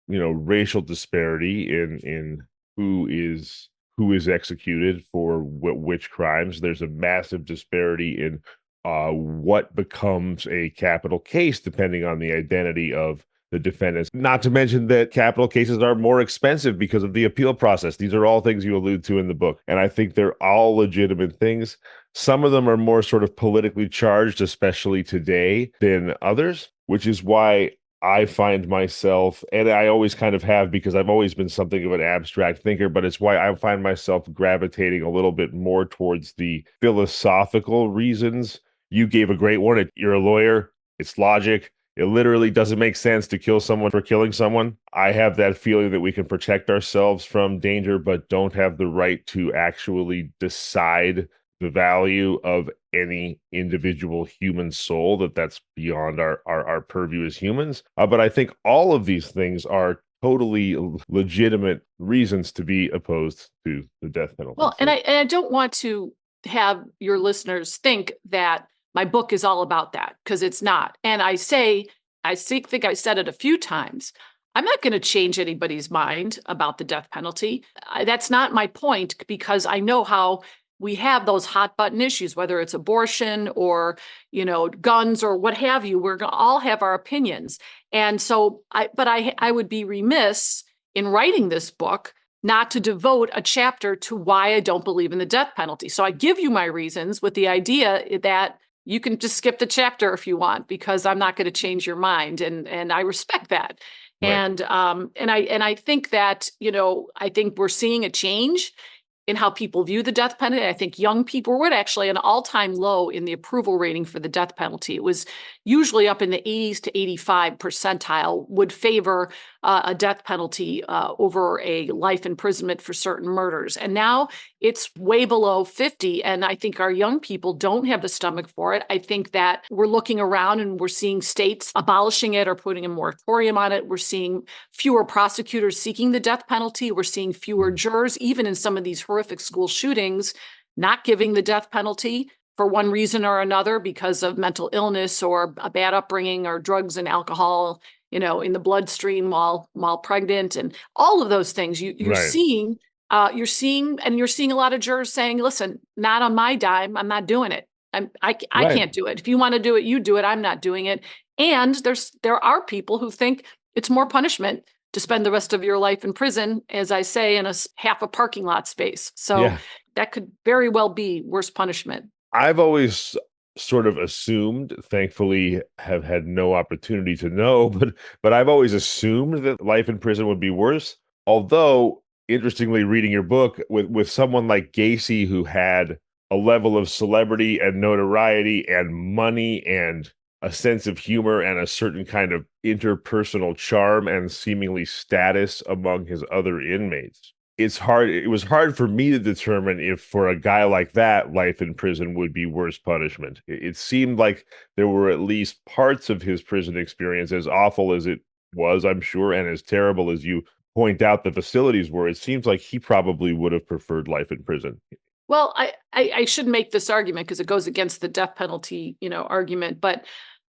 racial disparity in who is executed for which crimes. There's a massive disparity in what becomes a capital case depending on the identity of the defendants. Not to mention that capital cases are more expensive because of the appeal process. These are all things you allude to in the book, and I think they're all legitimate things. Some of them are more sort of politically charged, especially today, than others, which is why I find myself, and I always kind of have, because I've always been something of an abstract thinker, but it's why I find myself gravitating a little bit more towards the philosophical reasons. You gave a great one. You're a lawyer. It's logic. It literally doesn't make sense to kill someone for killing someone. I have that feeling that we can protect ourselves from danger, but don't have the right to actually decide the value of any individual human soul, that's beyond our purview as humans. But I think all of these things are totally legitimate reasons to be opposed to the death penalty. Well, and I don't want to have your listeners think that my book is all about that, because it's not. And I think I said it a few times. I'm not going to change anybody's mind about the death penalty. That's not my point, because I know how we have those hot button issues, whether it's abortion or, guns or what have you. We're going to all have our opinions. And so I would be remiss in writing this book not to devote a chapter to why I don't believe in the death penalty. So I give you my reasons with the idea that you can just skip the chapter if you want, because I'm not going to change your mind. And I respect that. Right. And I think that, I think we're seeing a change in how people view the death penalty. I think young people were at actually an all-time low in the approval rating for the death penalty. It was usually up in the 80s to 85 percentile would favor a death penalty over a life imprisonment for certain murders. And now it's way below 50. And I think our young people don't have the stomach for it. I think that we're looking around and we're seeing states abolishing it or putting a moratorium on it. We're seeing fewer prosecutors seeking the death penalty. We're seeing fewer jurors, even in some of these horrific school shootings, not giving the death penalty for one reason or another, because of mental illness or a bad upbringing or drugs and alcohol, in the bloodstream while pregnant, and all of those things. You're Right. seeing a lot of jurors saying, "Listen, not on my dime. I'm not doing it. I Right. can't do it. If you want to do it, you do it. I'm not doing it." And there are people who think it's more punishment to spend the rest of your life in prison, as I say, in half a parking lot space. So Yeah. that could very well be worse punishment. I've always sort of assumed, thankfully have had no opportunity to know, but I've always assumed that life in prison would be worse. Although, interestingly, reading your book with someone like Gacy, who had a level of celebrity and notoriety and money and a sense of humor and a certain kind of interpersonal charm and seemingly status among his other inmates, it was hard for me to determine if for a guy like that, life in prison would be worse punishment. It seemed like there were at least parts of his prison experience, as awful as it was, I'm sure, and as terrible as you point out the facilities were, it seems like he probably would have preferred life in prison. Well, I should make this argument because it goes against the death penalty, argument. But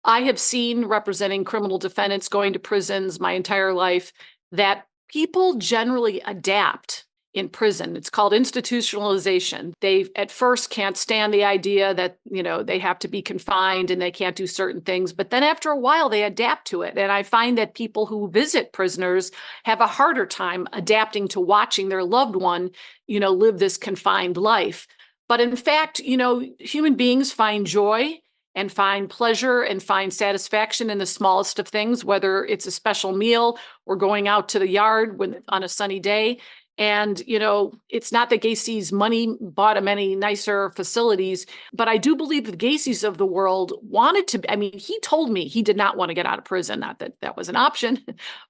I have seen, representing criminal defendants going to prisons my entire life, that people generally adapt in prison. It's called institutionalization. They at first can't stand the idea that, they have to be confined and they can't do certain things. But then after a while, they adapt to it. And I find that people who visit prisoners have a harder time adapting to watching their loved one, live this confined life. But in fact, human beings find joy and find pleasure and find satisfaction in the smallest of things, whether it's a special meal or going out to the yard on a sunny day. And, it's not that Gacy's money bought him any nicer facilities, but I do believe the Gacy's of the world wanted to. He told me he did not want to get out of prison. Not that that was an option,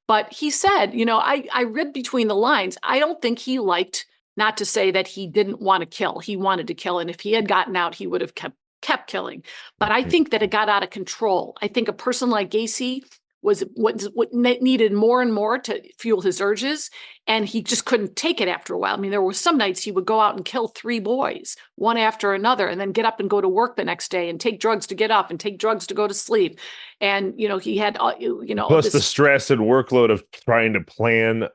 but he said, I read between the lines. I don't think he liked, not to say that he didn't want to kill. He wanted to kill. And if he had gotten out, he would have kept killing. But I think that it got out of control. I think a person like Gacy was what needed more and more to fuel his urges, and he just couldn't take it after a while. There were some nights he would go out and kill 3 boys, one after another, and then get up and go to work the next day and take drugs to get up and take drugs to go to sleep. And, he had, Plus the stress and workload of trying to plan.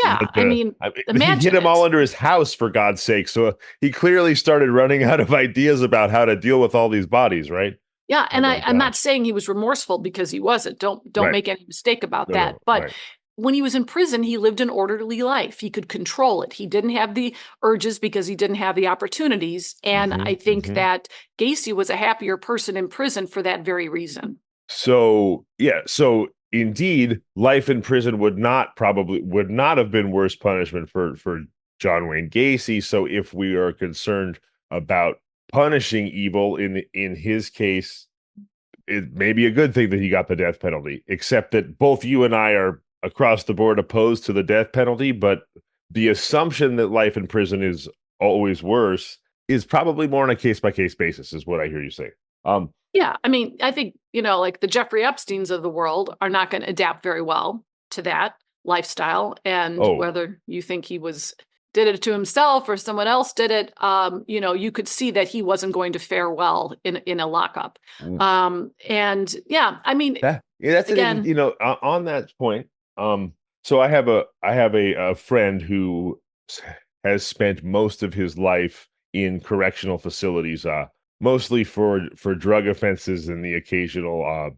Yeah, he imagine hid them all it. under his house, for God's sake. So he clearly started running out of ideas about how to deal with all these bodies, right? Yeah, and Oh my I'm not gosh. saying he was remorseful, because he wasn't. Don't Right. make any mistake about No, that. no, But right. when he was in prison, he lived an orderly life. He could control it. He didn't have the urges because he didn't have the opportunities. And I think that Gacy was a happier person in prison for that very reason. So indeed, life in prison would not have been worse punishment for John Wayne Gacy. So if we are concerned about punishing evil in his case, it may be a good thing that he got the death penalty, except that both you and I are across the board opposed to the death penalty. But the assumption that life in prison is always worse is probably more on a case-by-case basis, is what I hear you say. Yeah, I think, like the Jeffrey Epsteins of the world are not going to adapt very well to that. lifestyle. And Oh, whether you think did it to himself or someone else did it, you could see that he wasn't going to fare well in a lockup. mm, And yeah, I mean, that's an interesting, again, on that point. So I have a friend who s- has spent most of his life in correctional facilities, mostly for drug offenses and the occasional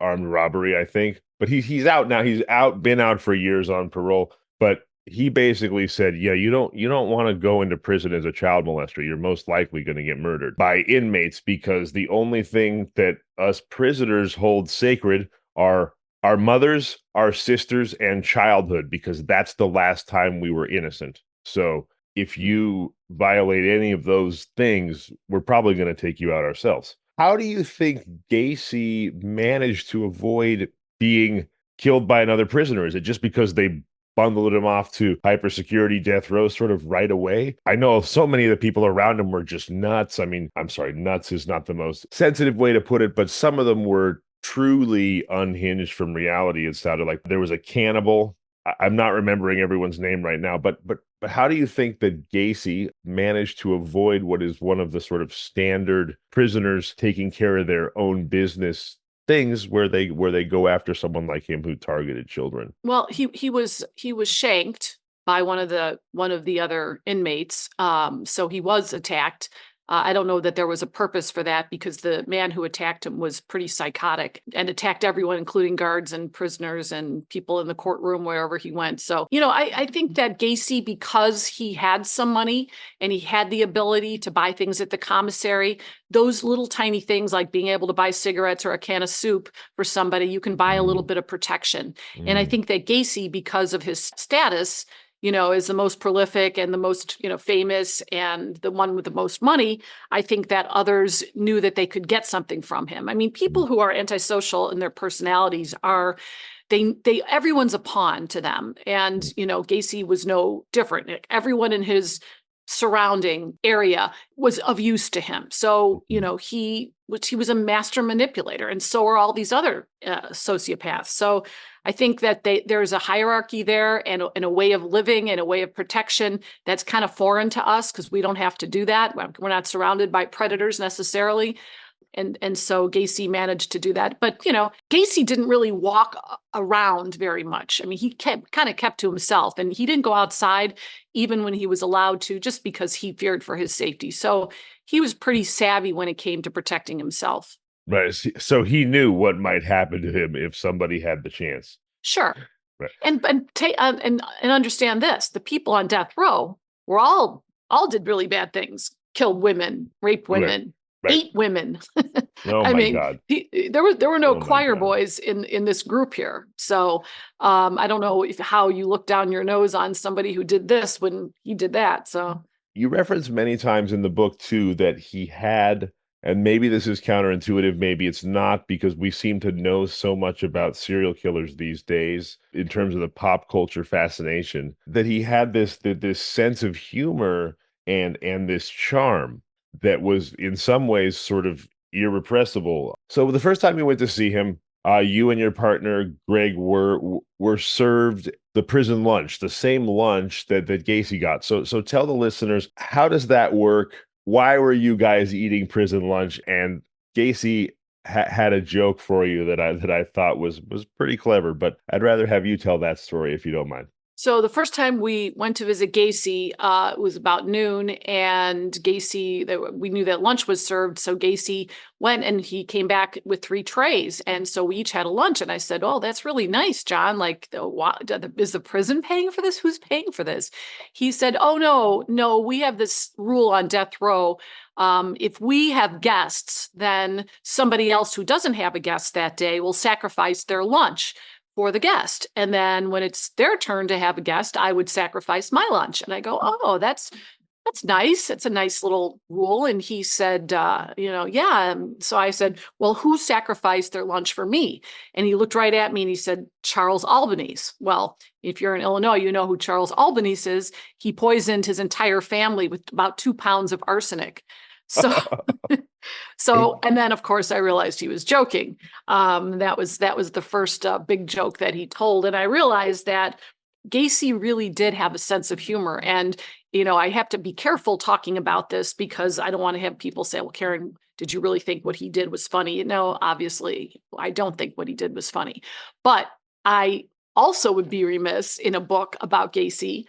armed robbery, I think. But he's out now. Been out for years on parole. But he basically said, yeah, you don't want to go into prison as a child molester. You're most likely going to get murdered by inmates, because the only thing that us prisoners hold sacred are our mothers, our sisters, and childhood, because that's the last time we were innocent. So if you violate any of those things, we're probably going to take you out ourselves. How do you think Gacy managed to avoid being killed by another prisoner? Is it just because they bundled him off to hypersecurity death row sort of right away? I know so many of the people around him were just nuts. I mean, I'm sorry, nuts is not the most sensitive way to put it, but some of them were truly unhinged from reality. It sounded like there was a cannibal. I'm not remembering everyone's name right now, but how do you think that Gacy managed to avoid what is one of the sort of standard prisoners taking care of their own business things, where they go after someone like him who targeted children? well, he was shanked by one of the other inmates. So he was attacked. I don't know that there was a purpose for that, because the man who attacked him was pretty psychotic and attacked everyone, including guards and prisoners and people in the courtroom wherever he went. So, I think that Gacy, because he had some money and he had the ability to buy things at the commissary, those little tiny things like being able to buy cigarettes or a can of soup for somebody, you can buy a little bit of protection. And I Mm. think that Gacy, because of his status, is the most prolific and the most, famous and the one with the most money. I think that others knew that they could get something from him. I mean, people who are antisocial in their personalities everyone's a pawn to them. And, Gacy was no different. Everyone in his surrounding area was of use to him. So, he was a master manipulator, and so are all these other sociopaths. So I think that there's a hierarchy there, and a way of living and a way of protection that's kind of foreign to us, because we don't have to do that. We're not surrounded by predators necessarily. And so Gacy managed to do that. But, Gacy didn't really walk around very much. I mean, he kind of kept to himself, and he didn't go outside even when he was allowed to, just because he feared for his safety. So he was pretty savvy when it came to protecting himself. Right. So he knew what might happen to him if somebody had the chance. Sure. Right. And understand this: the people on death row were all did really bad things, killed women, raped Right. women, Right. ate women. Oh I my mean, God. there were no Oh my choir God. boys in this group here. So I don't know how you look down your nose on somebody who did this when he did that. So You reference many times in the book too that he had, and maybe this is counterintuitive, maybe it's not, because we seem to know so much about serial killers these days in terms of the pop culture fascination, that he had this sense of humor and this charm that was in some ways sort of irrepressible. So the first time you went to see him, you and your partner Greg were served the prison lunch, the same lunch that Gacy got. So tell the listeners, how does that work? Why were you guys eating prison lunch? And Gacy had a joke for you that I thought was pretty clever, but I'd rather have you tell that story if you don't mind. So the first time we went to visit Gacy, it was about noon, and we knew that lunch was served. So Gacy went and he came back with 3 trays. And so we each had a lunch. And I said, "Oh, that's really nice, John. Like, is the prison paying for this? Who's paying for this?" He said, "Oh, no, we have this rule on death row. If we have guests, then somebody else who doesn't have a guest that day will sacrifice their lunch for the guest. And then when it's their turn to have a guest, I would sacrifice my lunch." And I go, "Oh, that's nice. It's a nice little rule." And he said, "Yeah." So I said, "Well, who sacrificed their lunch for me?" And he looked right at me and he said, "Charles Albanese." Well, if you're in Illinois, you know who Charles Albanese is. He poisoned his entire family with about 2 pounds of arsenic. So So, and then of course I realized he was joking. That was the first big joke that he told, and I realized that Gacy really did have a sense of humor. And I have to be careful talking about this because I don't want to have people say, "Well, Karen, did you really think what he did was funny?" No, obviously, I don't think what he did was funny, but I also would be remiss in a book about Gacy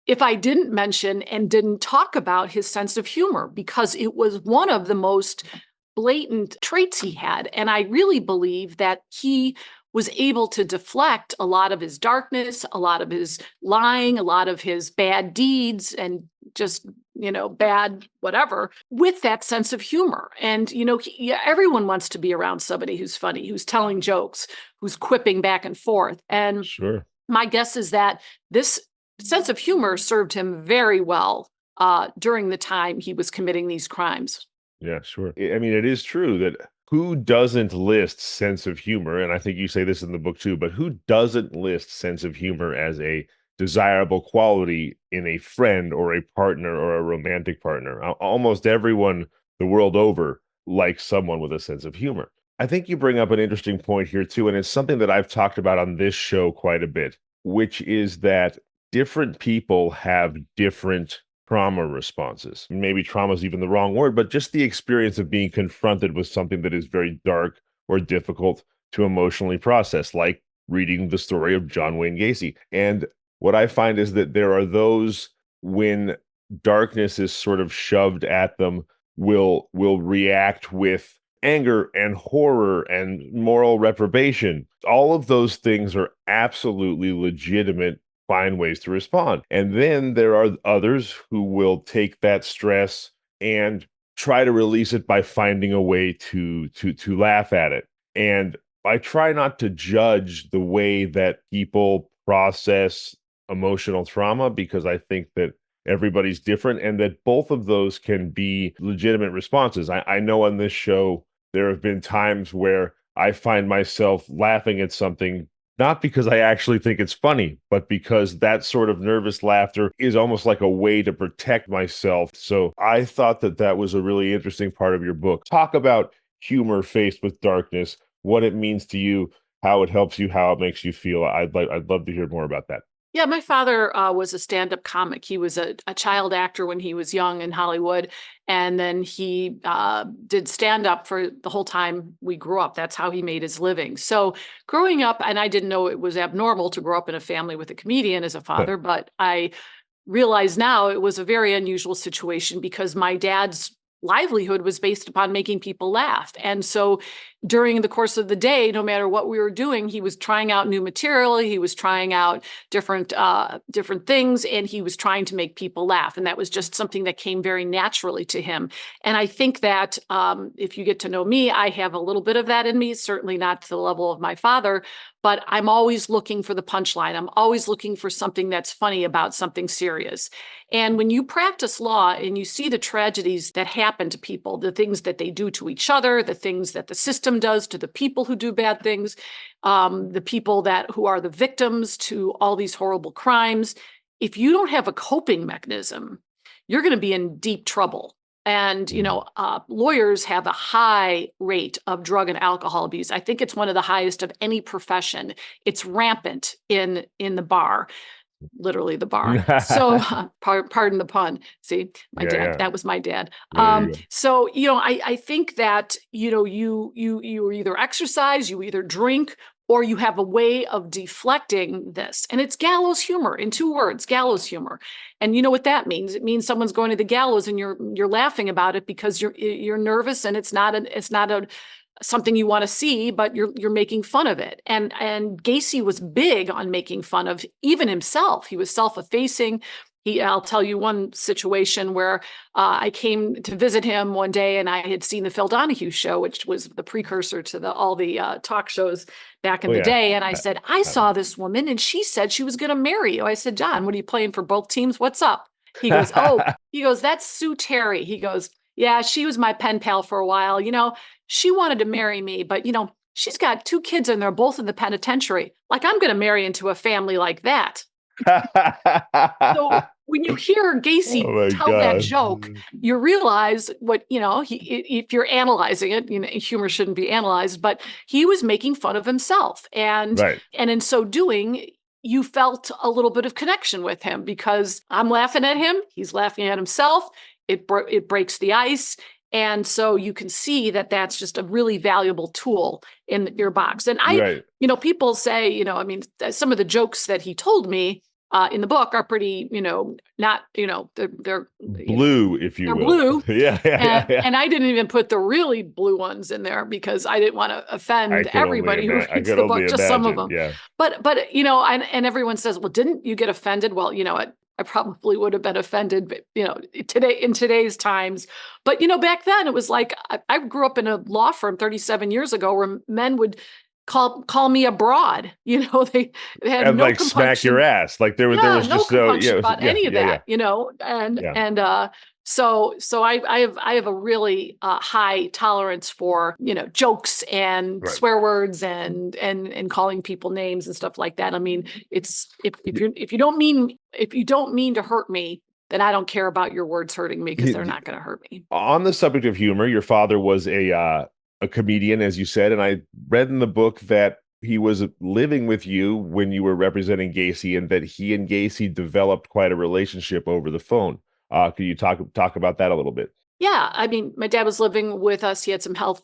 if I didn't mention and didn't talk about his sense of humor, because it was one of the most blatant traits he had. And I really believe that he was able to deflect a lot of his darkness, a lot of his lying, a lot of his bad deeds, and just, bad whatever, with that sense of humor. And, everyone wants to be around somebody who's funny, who's telling jokes, who's quipping back and forth. And Sure. my guess is that this sense of humor served him very well during the time he was committing these crimes. Yeah, sure. I mean, it is true that who doesn't list sense of humor? And I think you say this in the book too, but who doesn't list sense of humor as a desirable quality in a friend or a partner or a romantic partner? Almost everyone the world over likes someone with a sense of humor. I think you bring up an interesting point here too, and it's something that I've talked about on this show quite a bit, which is that different people have different trauma responses. Maybe trauma is even the wrong word, but just the experience of being confronted with something that is very dark or difficult to emotionally process, like reading the story of John Wayne Gacy. And what I find is that there are those, when darkness is sort of shoved at them, will react with anger and horror and moral reprobation. All of those things are absolutely legitimate, find ways to respond. And then there are others who will take that stress and try to release it by finding a way to laugh at it. And I try not to judge the way that people process emotional trauma, because I think that everybody's different and that both of those can be legitimate responses. I know on this show there have been times where I find myself laughing at something, not because I actually think it's funny, but because that sort of nervous laughter is almost like a way to protect myself. So I thought that that was a really interesting part of your book. Talk about humor faced with darkness, what it means to you, how it helps you, how it makes you feel. I'd love to hear more about that. Yeah, my father was a stand-up comic. He was a child actor when he was young in Hollywood, and then he did stand-up for the whole time we grew up. That's how he made his living. So growing up, and I didn't know it was abnormal to grow up in a family with a comedian as a father, but I realize now it was a very unusual situation because my dad's livelihood was based upon making people laugh. And so during the course of the day, no matter what we were doing, he was trying out new material, he was trying out different things, and he was trying to make people laugh. And that was just something that came very naturally to him. And I think that if you get to know me, I have a little bit of that in me, certainly not to the level of my father, but I'm always looking for the punchline. I'm always looking for something that's funny about something serious. And when you practice law and you see the tragedies that happen to people, the things that they do to each other, the things that the system does to the people who do bad things, the people who are the victims to all these horrible crimes, if you don't have a coping mechanism, you're going to be in deep trouble. And, lawyers have a high rate of drug and alcohol abuse. I think it's one of the highest of any profession. It's rampant in the bar, literally the bar. So pardon the pun. See, my dad, Yeah. that was my dad. There you go. So, I think that, you either exercise, you either drink, or you have a way of deflecting this. And it's gallows humor, in 2 words, gallows humor. And you know what that means? It means someone's going to the gallows and you're laughing about it because you're nervous, and it's not something you want to see, but you're making fun of it. And Gacy was big on making fun of even himself. He was self-effacing. I'll tell you one situation where I came to visit him one day, and I had seen the Phil Donahue show, which was the precursor to all the talk shows back in the day. And I said, I saw this woman, and she said she was going to marry you. I said, John, what are you playing for both teams? What's up? He goes, that's Sue Terry. He goes, yeah, she was my pen pal for a while. She wanted to marry me, but she's got 2 kids and they're both in the penitentiary. Like, I'm going to marry into a family like that. So when you hear Gacy Oh my tell that God. joke, you realize what, if you're analyzing it, humor shouldn't be analyzed, but he was making fun of himself. Right. And in so doing, you felt a little bit of connection with him because I'm laughing at him, he's laughing at himself. It breaks the ice. And so you can see that that's just a really valuable tool in your box. And Right. people say, some of the jokes that he told me in the book are pretty, not, they're Blue, if you they're will. blue. Yeah. And I didn't even put the really blue ones in there because I didn't want to offend everybody who reads the book, just some of them. Yeah. But and everyone says, well, didn't you get offended? Well, I probably would have been offended, but, in today's times. But, back then it was like, I grew up in a law firm 37 years ago where men would call me a broad. They had And no like compunction. smack your ass. Like there was no just compunction about any of that, So I have a really high tolerance for jokes and Right. swear words and calling people names and stuff like that. I mean, it's if you don't mean to hurt me, then I don't care about your words hurting me because they're not going to hurt me. On the subject of humor, your father was a comedian, as you said, and I read in the book that he was living with you when you were representing Gacy, and that he and Gacy developed quite a relationship over the phone. Could you talk about that a little bit? Yeah, I mean, my dad was living with us. He had some health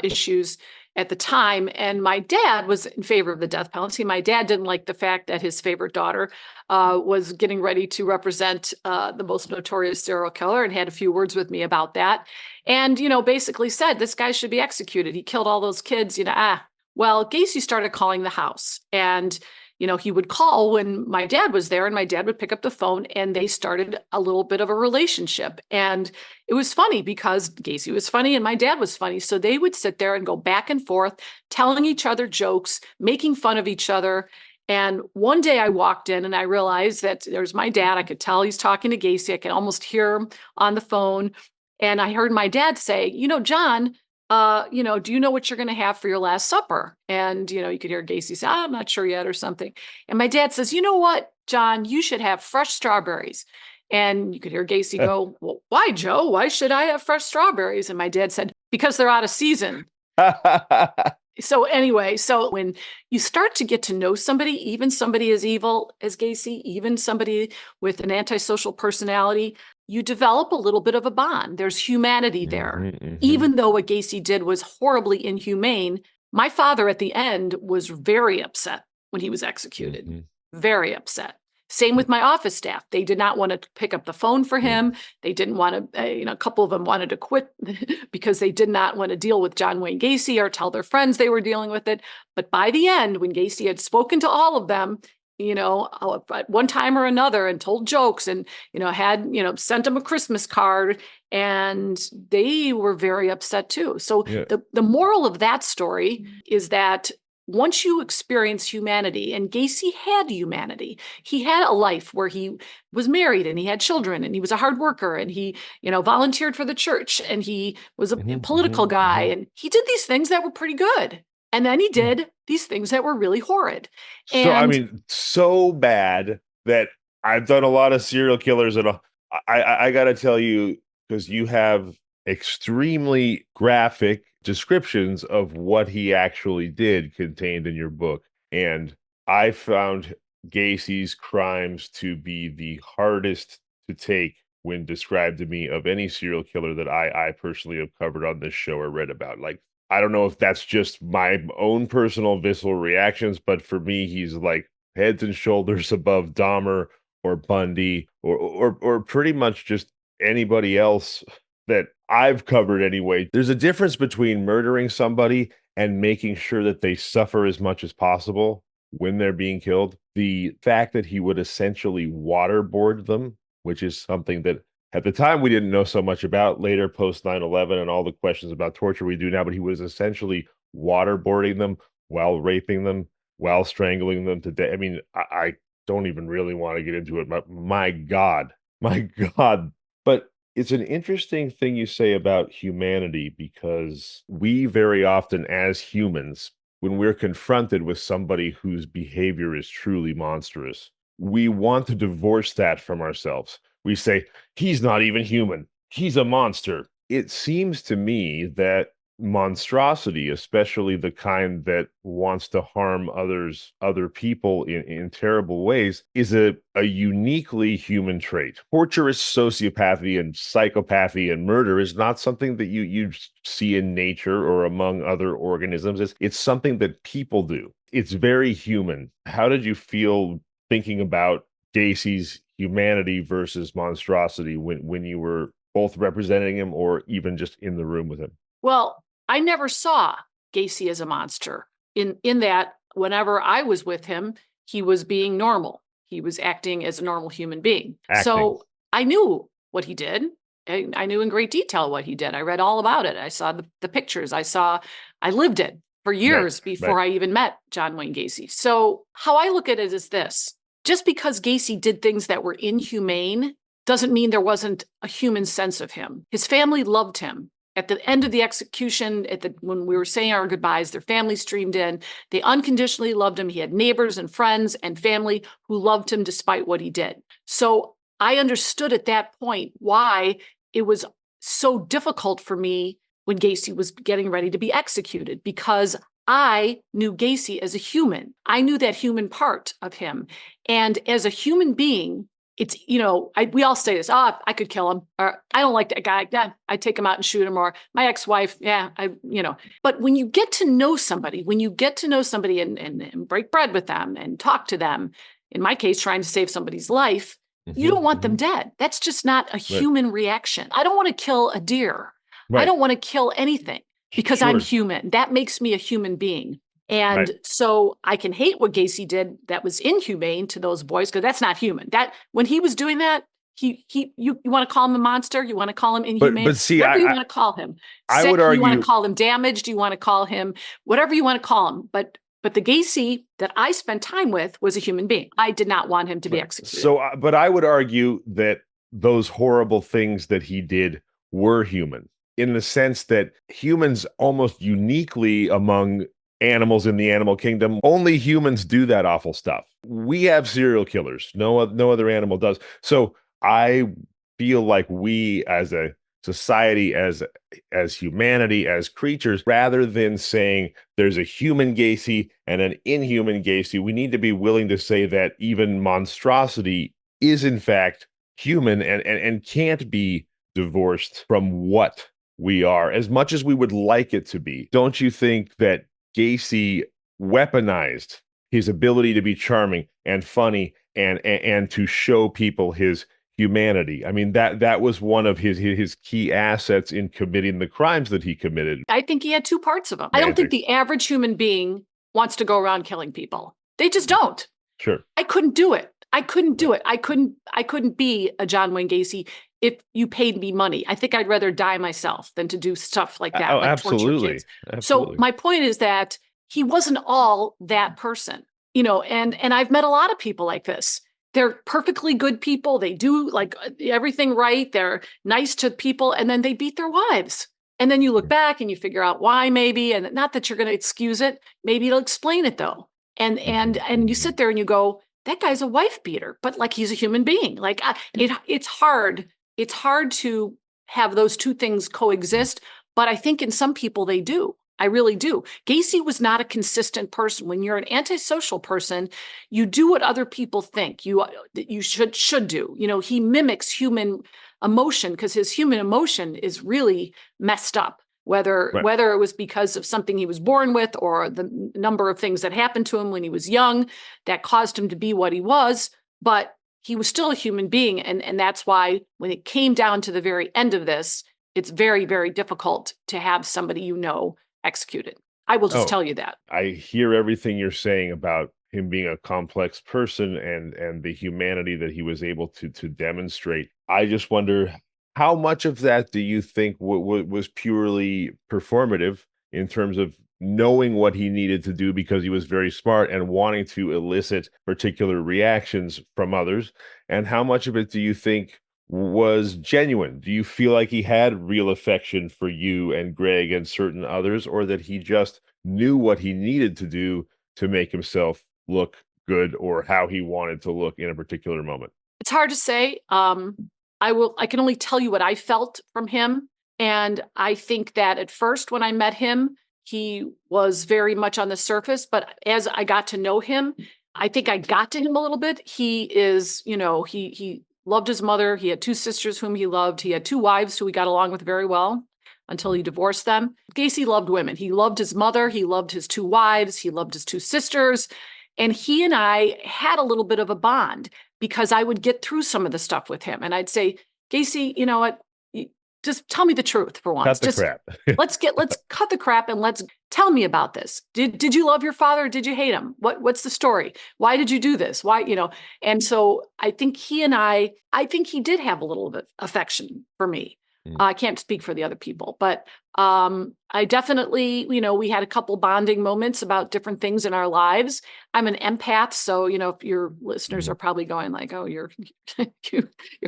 issues at the time, and my dad was in favor of the death penalty. My dad didn't like the fact that his favorite daughter was getting ready to represent the most notorious serial killer, and had a few words with me about that. And, basically said, this guy should be executed. He killed all those kids, Well, Gacy started calling the house, and he would call when my dad was there, and my dad would pick up the phone, and they started a little bit of a relationship. And it was funny because Gacy was funny and my dad was funny. So they would sit there and go back and forth, telling each other jokes, making fun of each other. And one day I walked in and I realized that there's my dad. I could tell he's talking to Gacy. I could almost hear him on the phone. And I heard my dad say, John, do you know what you're going to have for your last supper? And, you could hear Gacy say, I'm not sure yet or something. And my dad says, you know what, John, you should have fresh strawberries. And you could hear Gacy go, well, why, Joe? Why should I have fresh strawberries? And my dad said, because they're out of season. So anyway, so when you start to get to know somebody, even somebody as evil as Gacy, even somebody with an antisocial personality, you develop a little bit of a bond. There's humanity there. Even though what Gacy did was horribly inhumane, my father at the end was very upset when he was executed. Very upset. Same with my office staff. They did not want to pick up the phone for him. They didn't want to, a couple of them wanted to quit because they did not want to deal with John Wayne Gacy or tell their friends they were dealing with it. But by the end, when Gacy had spoken to all of them, at one time or another, and told jokes and, had, sent them a Christmas card, and they were very upset too. So the moral of that story is that once you experience humanity, and Gacy had humanity, he had a life where he was married and he had children and he was a hard worker and he, volunteered for the church and he was a political guy and he did these things that were pretty good. And then he did these things that were really horrid. And so bad that I've done a lot of serial killers, and I got to tell you, because you have extremely graphic descriptions of what he actually did contained in your book. And I found Gacy's crimes to be the hardest to take when described to me of any serial killer that I personally have covered on this show or read about. Like, I don't know if that's just my own personal visceral reactions, but for me, he's like heads and shoulders above Dahmer or Bundy or pretty much just anybody else that I've covered anyway. There's a difference between murdering somebody and making sure that they suffer as much as possible when they're being killed. The fact that he would essentially waterboard them, which is something that at the time we didn't know so much about, later post 9/11 and all the questions about torture we do now, but he was essentially waterboarding them while raping them, while strangling them to death. I mean, I don't even really want to get into it, but my God. But it's an interesting thing you say about humanity, because we very often as humans, when we're confronted with somebody whose behavior is truly monstrous, we want to divorce that from ourselves. We say, he's not even human. He's a monster. It seems to me that monstrosity, especially the kind that wants to harm other people in terrible ways, is a uniquely human trait. Torturous sociopathy and psychopathy and murder is not something that you see in nature or among other organisms. It's something that people do. It's very human. How did you feel thinking about Gacy's humanity versus monstrosity when you were both representing him or even just in the room with him? Well, I never saw Gacy as a monster in that whenever I was with him, he was being normal. He was acting as a normal human being. So I knew what he did. I knew in great detail what he did. I read all about it. I saw the pictures. I lived it for years before I even met John Wayne Gacy. So how I look at it is this: just because Gacy did things that were inhumane doesn't mean there wasn't a human sense of him. His family loved him. At the end of the execution, when we were saying our goodbyes, their family streamed in. They unconditionally loved him. He had neighbors and friends and family who loved him despite what he did. So I understood at that point why it was so difficult for me when Gacy was getting ready to be executed, because I knew Gacy as a human. I knew that human part of him. And as a human being, it's, we all say this, I could kill him, or I don't like that guy. Yeah, I'd take him out and shoot him, or my ex-wife. Yeah, but when you get to know somebody, and break bread with them and talk to them, in my case, trying to save somebody's life, you don't want them dead. That's just not a human reaction. I don't want to kill a deer. I don't want to kill anything because I'm human. That makes me a human being. And so I can hate what Gacy did that was inhumane to those boys, because that's not human. That when he was doing that, you want to call him a monster? You want to call him inhumane? But see, whatever you want to call him. I Sick, would argue, you want to call him damaged, you want to call him whatever you want to call him. But the Gacy that I spent time with was a human being. I did not want him to be executed. So, but I would argue that those horrible things that he did were human, in the sense that humans almost uniquely among animals in the animal kingdom, only humans do that awful stuff. We have serial killers. No other animal does. So I feel like we as a society, as humanity, as creatures, rather than saying there's a human Gacy and an inhuman Gacy, we need to be willing to say that even monstrosity is in fact human and can't be divorced from what we are, as much as we would like it to be. Don't you think that Gacy weaponized his ability to be charming and funny and to show people his humanity? I mean, that was one of his key assets in committing the crimes that he committed. I think he had two parts of him. I don't think the average human being wants to go around killing people. They just don't. Sure. I couldn't do it. I couldn't be a John Wayne Gacy if you paid me money. I think I'd rather die myself than to do stuff like that. Oh, like absolutely. So my point is that he wasn't all that person, and I've met a lot of people like this. They're perfectly good people. They do like everything right. They're nice to people, and then they beat their wives. And then you look back and you figure out why, maybe, and not that you're going to excuse it. Maybe it'll explain it though. And you sit there and you go, that guy's a wife beater, but like he's a human being. Like it's hard. It's hard to have those two things coexist, but I think in some people they do. I really do. Gacy was not a consistent person. When you're an antisocial person, you do what other people think you should do. He mimics human emotion because his human emotion is really messed up. Whether it was because of something he was born with or the number of things that happened to him when he was young that caused him to be what he was, but he was still a human being. And that's why when it came down to the very end of this, it's very, very difficult to have somebody executed. I will just tell you that. I hear everything you're saying about him being a complex person and the humanity that he was able to demonstrate. I just wonder, how much of that do you think was purely performative in terms of knowing what he needed to do because he was very smart and wanting to elicit particular reactions from others? And how much of it do you think was genuine? Do you feel like he had real affection for you and Greg and certain others, or that he just knew what he needed to do to make himself look good or how he wanted to look in a particular moment? It's hard to say. I can only tell you what I felt from him. And I think that at first when I met him, he was very much on the surface, but as I got to know him, I think I got to him a little bit. He is, he loved his mother. He had two sisters whom he loved. He had two wives who he got along with very well until he divorced them. Gacy loved women. He loved his mother. He loved his two wives. He loved his two sisters. And he and I had a little bit of a bond because I would get through some of the stuff with him. And I'd say, Gacy, you know what? Just tell me the truth for once. Cut the crap. let's cut the crap and let's tell me about this. Did you love your father or did you hate him? What's the story? Why did you do this? Why, And so I think I think he did have a little bit of affection for me. I can't speak for the other people, but I definitely, we had a couple bonding moments about different things in our lives. I'm an empath, so if your listeners are probably going like, "Oh, you're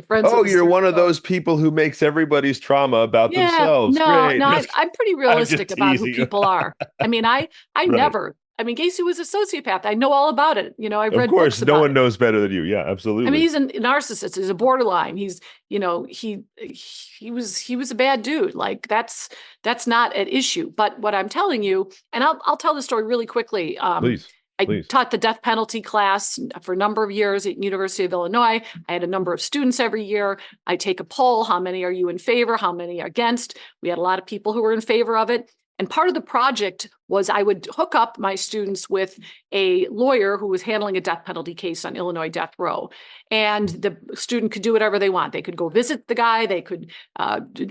friends." Oh, you're one of those people who makes everybody's trauma about themselves. No, Great. no, I'm pretty realistic about who teasing. people are. I mean, I Right. never. I mean, Gacy was a sociopath. I know all about it. I've read Of course, books about no one it. knows better than you. Yeah, absolutely. I mean, he's a narcissist. He's a borderline. He's, he was a bad dude. Like that's not an issue. But what I'm telling you, and I'll tell the story really quickly. Please. I taught the death penalty class for a number of years at University of Illinois. I had a number of students every year. I take a poll. How many are you in favor? How many are against? We had a lot of people who were in favor of it. And part of the project was I would hook up my students with a lawyer who was handling a death penalty case on Illinois death row. And the student could do whatever they want. They could go visit the guy. They could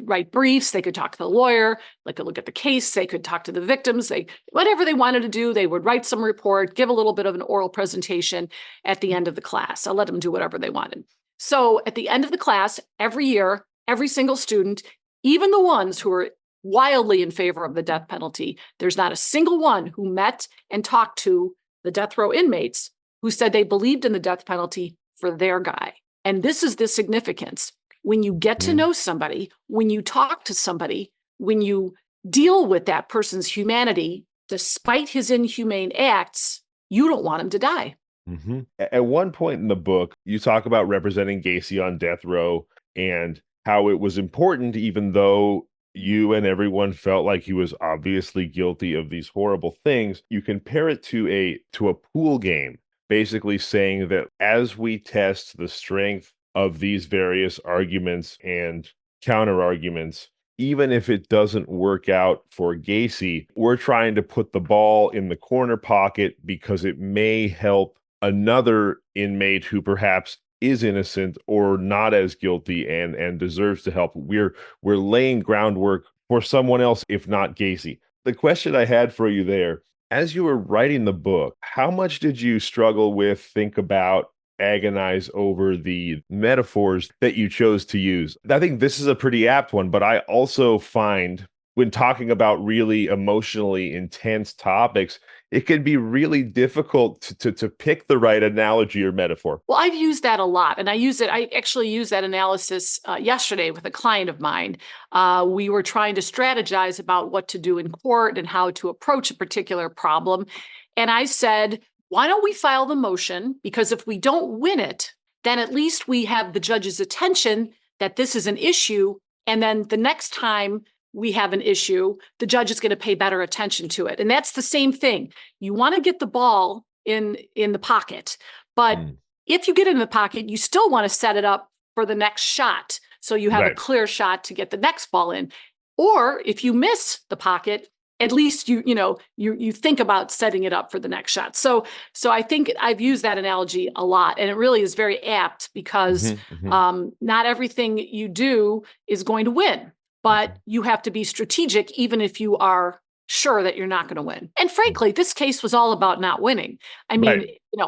write briefs. They could talk to the lawyer. They could look at the case. They could talk to the victims. Whatever they wanted to do, they would write some report, give a little bit of an oral presentation at the end of the class. I let them do whatever they wanted. So at the end of the class, every year, every single student, even the ones who were wildly in favor of the death penalty, there's not a single one who met and talked to the death row inmates who said they believed in the death penalty for their guy. And this is the significance. When you get to know somebody, when you talk to somebody, when you deal with that person's humanity, despite his inhumane acts, you don't want him to die. Mm-hmm. At one point in the book, you talk about representing Gacy on death row and how it was important, even though you and everyone felt like he was obviously guilty of these horrible things. You compare it to a pool game, basically saying that as we test the strength of these various arguments and counter arguments, even if it doesn't work out for Gacy, we're trying to put the ball in the corner pocket because it may help another inmate who perhaps is innocent or not as guilty and deserves to help. We're laying groundwork for someone else, if not Gacy. The question I had for you there, as you were writing the book, how much did you struggle with, think about, agonize over the metaphors that you chose to use? I think this is a pretty apt one, but I also find when talking about really emotionally intense topics, it can be really difficult to pick the right analogy or metaphor. Well, I've used that a lot. And I actually used that analysis yesterday with a client of mine. We were trying to strategize about what to do in court and how to approach a particular problem. And I said, why don't we file the motion? Because if we don't win it, then at least we have the judge's attention that this is an issue. And then the next time we have an issue, the judge is going to pay better attention to it. And that's the same thing. You want to get the ball in the pocket, but if you get it in the pocket, you still want to set it up for the next shot. So you have a clear shot to get the next ball in. Or if you miss the pocket, at least you think about setting it up for the next shot. So I think I've used that analogy a lot, and it really is very apt because not everything you do is going to win. But you have to be strategic, even if you are sure that you're not going to win. And frankly, this case was all about not winning. I mean,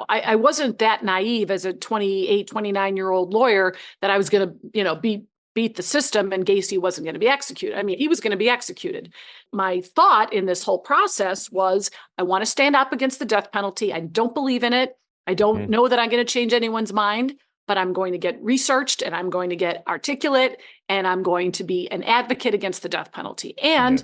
I wasn't that naive as a 28, 29-year-old lawyer that I was going to, beat the system and Gacy wasn't going to be executed. I mean, he was going to be executed. My thought in this whole process was, I want to stand up against the death penalty. I don't believe in it. I don't know that I'm going to change anyone's mind, but I'm going to get researched and I'm going to get articulate and I'm going to be an advocate against the death penalty. And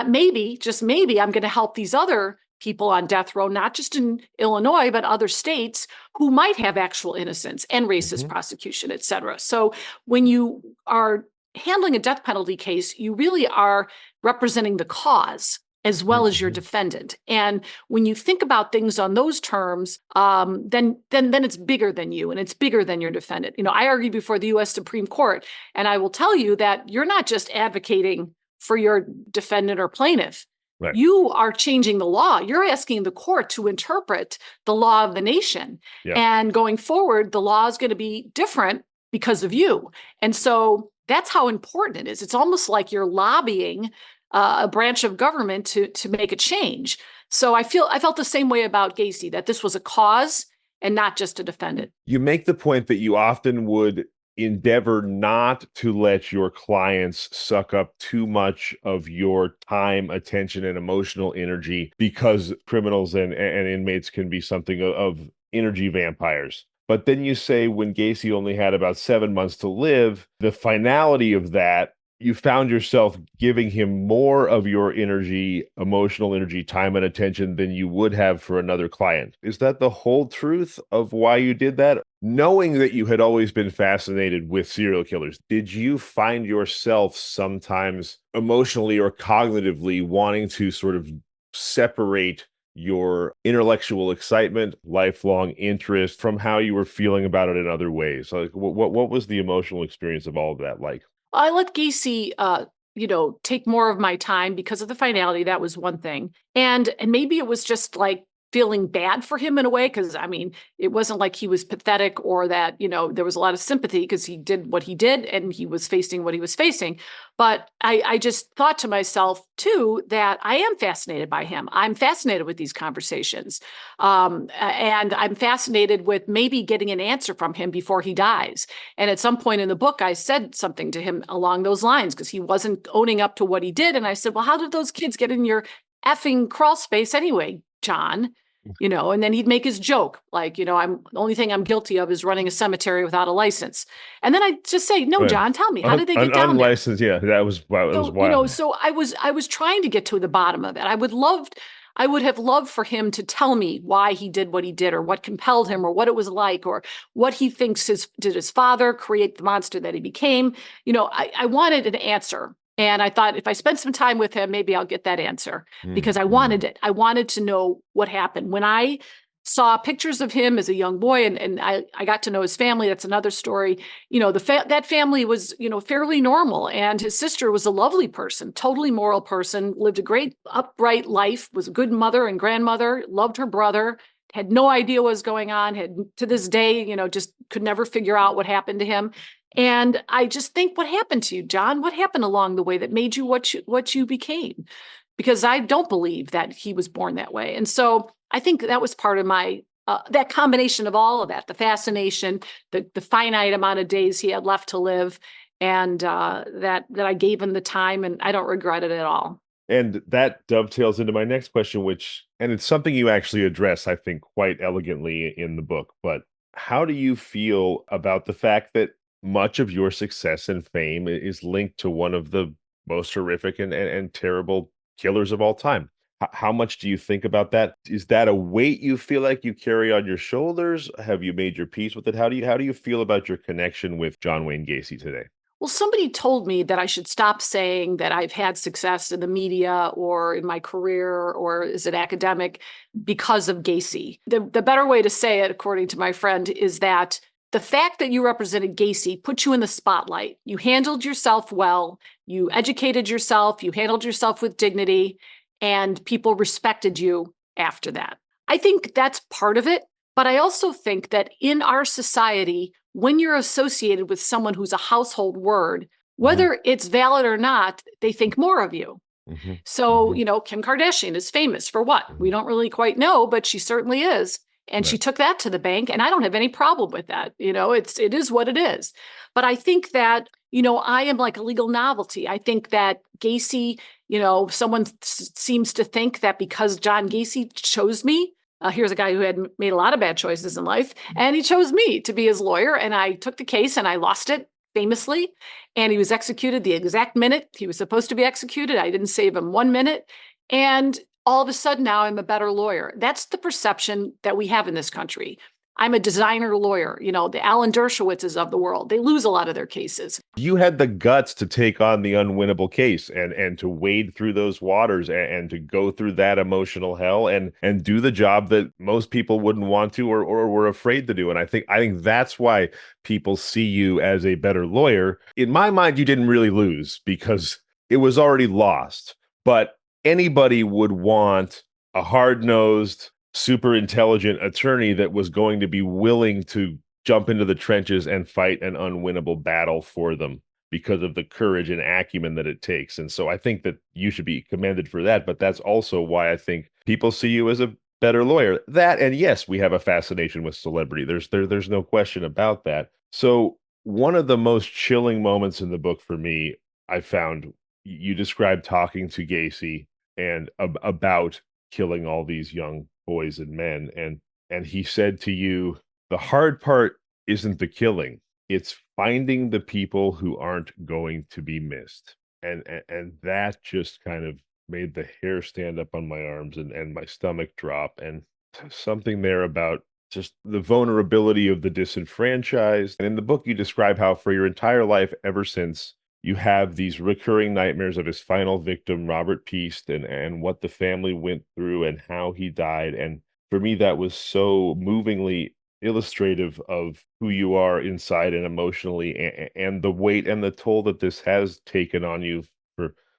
maybe, just maybe, I'm going to help these other people on death row, not just in Illinois, but other states who might have actual innocence and racist prosecution, et cetera. So when you are handling a death penalty case, you really are representing the cause as well as your defendant. And when you think about things on those terms, then it's bigger than you and it's bigger than your defendant. I argued before the U.S. Supreme Court, and I will tell you that you're not just advocating for your defendant or plaintiff. Right. You are changing the law. You're asking the court to interpret the law of the nation. Yeah. And going forward, the law is going to be different because of you. And so that's how important it is. It's almost like you're lobbying a branch of government to make a change. So I felt the same way about Gacy, that this was a cause and not just a defendant. You make the point that you often would endeavor not to let your clients suck up too much of your time, attention, and emotional energy, because criminals and inmates can be something of energy vampires. But then you say when Gacy only had about 7 months to live, the finality of that, you found yourself giving him more of your energy, emotional energy, time, and attention than you would have for another client. Is that the whole truth of why you did that? Knowing that you had always been fascinated with serial killers, did you find yourself sometimes emotionally or cognitively wanting to sort of separate your intellectual excitement, lifelong interest from how you were feeling about it in other ways? Like, what was the emotional experience of all of that like? I let Gacy, take more of my time because of the finality. That was one thing. And maybe it was just like feeling bad for him in a way, because it wasn't like he was pathetic or that, there was a lot of sympathy because he did what he did and he was facing what he was facing. But I just thought to myself, too, that I am fascinated by him. I'm fascinated with these conversations. And I'm fascinated with maybe getting an answer from him before he dies. And at some point in the book, I said something to him along those lines because he wasn't owning up to what he did. And I said, well, how did those kids get in your effing crawl space anyway, John? And then he'd make his joke, like, the only thing I'm guilty of is running a cemetery without a license. And then I just say, no, Right. John, tell me, how did they get down there? Unlicensed, yeah, that was wild. So I was trying to get to the bottom of it. I would have loved for him to tell me why he did what he did, or what compelled him, or what it was like, or what he thinks did his father create the monster that he became. I wanted an answer. And I thought if I spend some time with him, maybe I'll get that answer, because I wanted it. I wanted to know what happened. When I saw pictures of him as a young boy and I got to know his family, that's another story. That family was, fairly normal. And his sister was a lovely person, totally moral person, lived a great upright life, was a good mother and grandmother, loved her brother, had no idea what was going on, had to this day, just could never figure out what happened to him. And I just think, what happened to you, John? What happened along the way that made you what you became? Because I don't believe that he was born that way. And so I think that was part of my, that combination of all of that, the fascination, the finite amount of days he had left to live, and that I gave him the time, and I don't regret it at all. And that dovetails into my next question, and it's something you actually address, I think, quite elegantly in the book. But how do you feel about the fact that much of your success and fame is linked to one of the most horrific and terrible killers of all time? How much do you think about that? Is that a weight you feel like you carry on your shoulders? Have you made your peace with it? How do you feel about your connection with John Wayne Gacy today? Well, somebody told me that I should stop saying that I've had success in the media or in my career or as an academic because of Gacy. The better way to say it, according to my friend, is that the fact that you represented Gacy put you in the spotlight. You handled yourself well, you educated yourself, you handled yourself with dignity, and people respected you after that. I think that's part of it, but I also think that in our society, when you're associated with someone who's a household word, whether it's valid or not, they think more of you. So, Kim Kardashian is famous for what? We don't really quite know, but she certainly is. And she took that to the bank, and I don't have any problem with that. It is what it is. But I think that, I am like a legal novelty. I think that Gacy, someone seems to think that because John Gacy chose me, here's a guy who had made a lot of bad choices in life, and he chose me to be his lawyer. And I took the case and I lost it famously. And he was executed the exact minute he was supposed to be executed. I didn't save him 1 minute. And all of a sudden now I'm a better lawyer. That's the perception that we have in this country. I'm a designer lawyer. The Alan Dershowitzes of the world, they lose a lot of their cases. You had the guts to take on the unwinnable case and to wade through those waters and to go through that emotional hell and do the job that most people wouldn't want to or were afraid to do. And I think that's why people see you as a better lawyer. In my mind, you didn't really lose because it was already lost. But anybody would want a hard-nosed, super intelligent attorney that was going to be willing to jump into the trenches and fight an unwinnable battle for them because of the courage and acumen that it takes. And so I think that you should be commended for that. But that's also why I think people see you as a better lawyer. That, and yes, we have a fascination with celebrity. There's no question about that. So one of the most chilling moments in the book for me, I found you described talking to Gacy and about killing all these young boys and men. And he said to you, the hard part isn't the killing. It's finding the people who aren't going to be missed. And that just kind of made the hair stand up on my arms and my stomach drop. And something there about just the vulnerability of the disenfranchised. And in the book, you describe how for your entire life, ever since, you have these recurring nightmares of his final victim, Robert Piest, and what the family went through and how he died. And for me, that was so movingly illustrative of who you are inside and emotionally, and the weight and the toll that this has taken on you.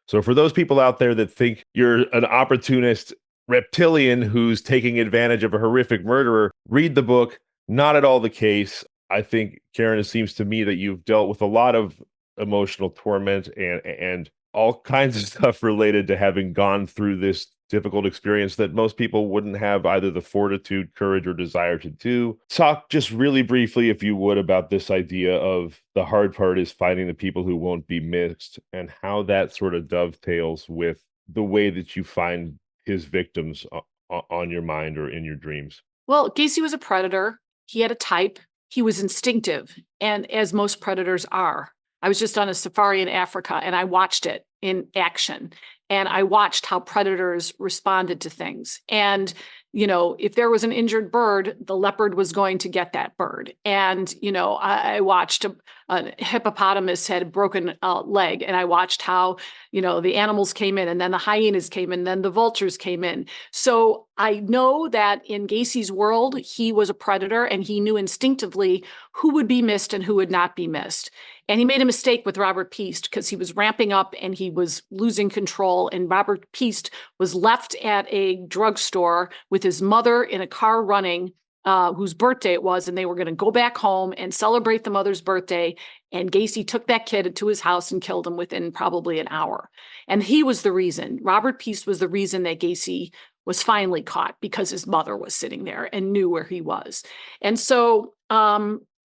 So for those people out there that think you're an opportunist reptilian who's taking advantage of a horrific murderer, read the book. Not at all the case. I think, Karen, it seems to me that you've dealt with a lot of emotional torment and all kinds of stuff related to having gone through this difficult experience that most people wouldn't have either the fortitude, courage, or desire to do. Talk just really briefly, if you would, about this idea of the hard part is finding the people who won't be missed and how that sort of dovetails with the way that you find his victims on your mind or in your dreams. Well, Gacy was a predator. He had a type. He was instinctive, and as most predators are. I was just on a safari in Africa, and I watched it in action. And I watched how predators responded to things. And, if there was an injured bird, the leopard was going to get that bird. And, I watched a hippopotamus had a broken leg. And I watched how, the animals came in, and then the hyenas came in, and then the vultures came in. So I know that in Gacy's world, he was a predator, and he knew instinctively who would be missed and who would not be missed. And he made a mistake with Robert Piest because he was ramping up and he was losing control. And Robert Piest was left at a drugstore with his mother in a car running, whose birthday it was. And they were going to go back home and celebrate the mother's birthday. And Gacy took that kid to his house and killed him within probably an hour. And he was the reason. Robert Piest was the reason that Gacy was finally caught, because his mother was sitting there and knew where he was. And so,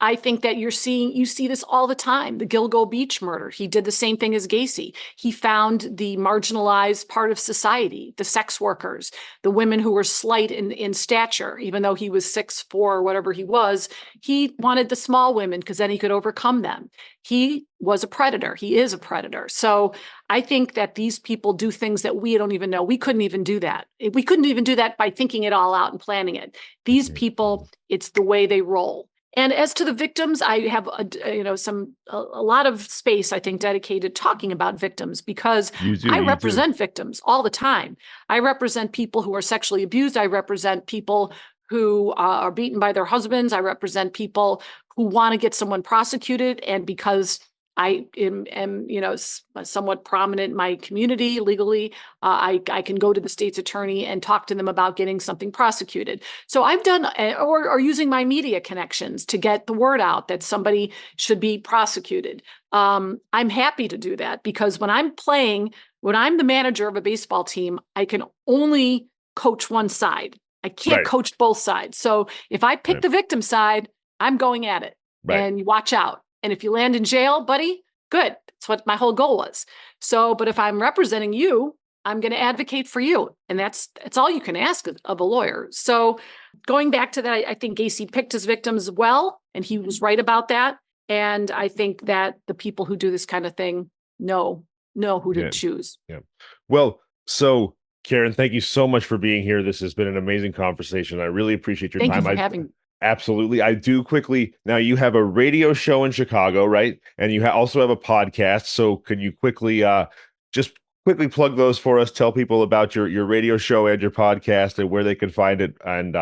I think that you see this all the time. The Gilgo Beach murder, he did the same thing as Gacy. He found the marginalized part of society, the sex workers, the women who were slight in stature, even though he was 6'4" or whatever he was. He wanted the small women because then he could overcome them. He was a predator. He is a predator. So I think that these people do things that we don't even know. We couldn't even do that. We couldn't even do that by thinking it all out and planning it. These people, it's the way they roll. And as to the victims, I have a lot of space, I think, dedicated talking about victims, because I represent victims all the time. I represent people who are sexually abused. I represent people who are beaten by their husbands. I represent people who want to get someone prosecuted, and because I am somewhat prominent in my community legally, I can go to the state's attorney and talk to them about getting something prosecuted. So I've done, or using my media connections to get the word out that somebody should be prosecuted. I'm happy to do that, because when I'm the manager of a baseball team, I can only coach one side. I can't coach both sides. So if I pick the victim side, I'm going at it. And you watch out. And if you land in jail, buddy, good. That's what my whole goal was. So, but if I'm representing you, I'm going to advocate for you. And that's all you can ask of a lawyer. So going back to that, I think Gacy picked his victims well, and he was right about that. And I think that the people who do this kind of thing know who to choose. Yeah. Well, so Karen, thank you so much for being here. This has been an amazing conversation. I really appreciate your Thank time. you for having me. Absolutely. I do quickly. Now, you have a radio show in Chicago, right? And you also have a podcast. So can you quickly just quickly plug those for us? Tell people about your radio show and your podcast and where they can find it. And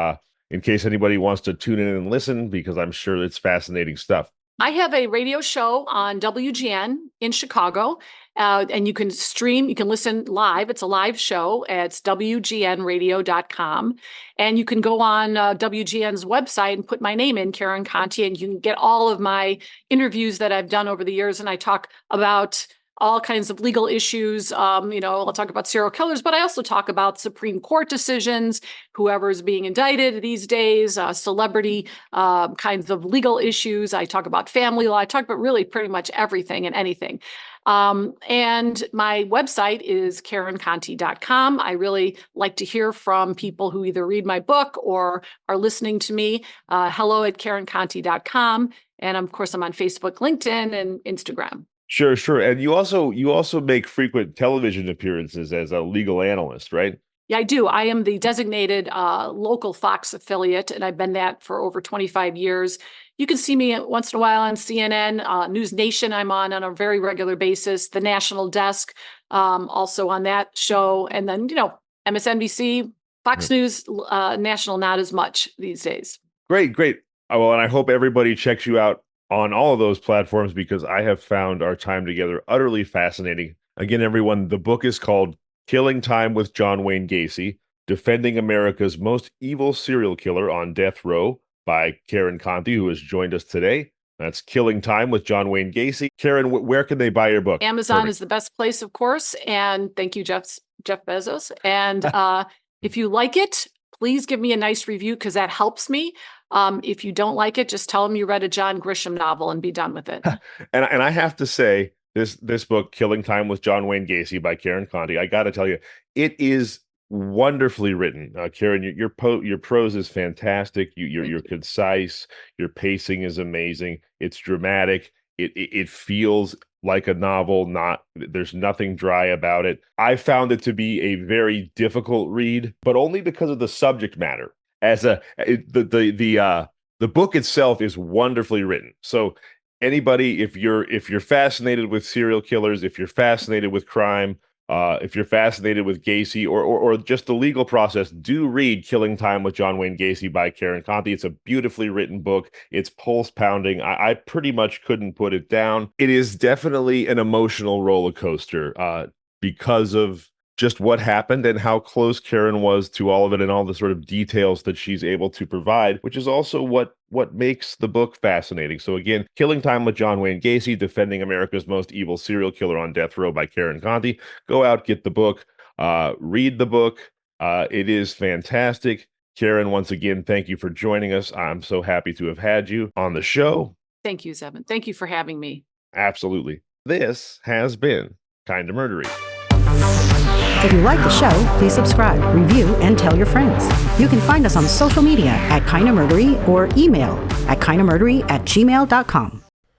in case anybody wants to tune in and listen, because I'm sure it's fascinating stuff. I have a radio show on WGN in Chicago, and you can listen live. It's a live show. It's WGNradio.com. And you can go on WGN's website and put my name in, Karen Conti, and you can get all of my interviews that I've done over the years. And I talk about all kinds of legal issues. I'll talk about serial killers, but I also talk about Supreme Court decisions, whoever's being indicted these days, celebrity kinds of legal issues. I talk about family law. I talk about really pretty much everything and anything. And my website is KarenConti.com. I really like to hear from people who either read my book or are listening to me. hello@KarenConti.com. And of course, I'm on Facebook, LinkedIn, and Instagram. Sure. And you also make frequent television appearances as a legal analyst, right? Yeah, I do. I am the designated local Fox affiliate, and I've been that for over 25 years. You can see me once in a while on CNN, News Nation. I'm on a very regular basis. The National Desk, also on that show, and then MSNBC, Fox News, National, not as much these days. Great. Well, and I hope everybody checks you out on all of those platforms, because I have found our time together utterly fascinating. Again, everyone, the book is called Killing Time with John Wayne Gacy, Defending America's Most Evil Serial Killer on Death Row by Karen Conti, who has joined us today. That's Killing Time with John Wayne Gacy. Karen, where can they buy your book? Amazon is the best place, of course. And thank you, Jeff Bezos. And if you like it, please give me a nice review, because that helps me. If you don't like it, just tell them you read a John Grisham novel and be done with it. And I have to say, this book, Killing Time with John Wayne Gacy by Karen Conti, I got to tell you, it is wonderfully written. Karen, your prose is fantastic. You're concise. Your pacing is amazing. It's dramatic. It feels like a novel. There's nothing dry about it. I found it to be a very difficult read, but only because of the subject matter. The book itself is wonderfully written. So anybody, if you're fascinated with serial killers, if you're fascinated with crime, if you're fascinated with Gacy or just the legal process, do read Killing Time with John Wayne Gacy by Karen Conti. It's a beautifully written book. It's pulse pounding. I pretty much couldn't put it down. It is definitely an emotional roller coaster because of just what happened and how close Karen was to all of it and all the sort of details that she's able to provide, which is also what makes the book fascinating. So again, Killing Time with John Wayne Gacy, Defending America's Most Evil Serial Killer on Death Row by Karen Conti. Go out, get the book, read the book. It is fantastic. Karen, once again, thank you for joining us. I'm so happy to have had you on the show. Thank you, Zevon. Thank you for having me. Absolutely. This has been Kinda Murdery. If you like the show, please subscribe, review, and tell your friends. You can find us on social media at Kinda Murdery or email at kindamurdery@gmail.com.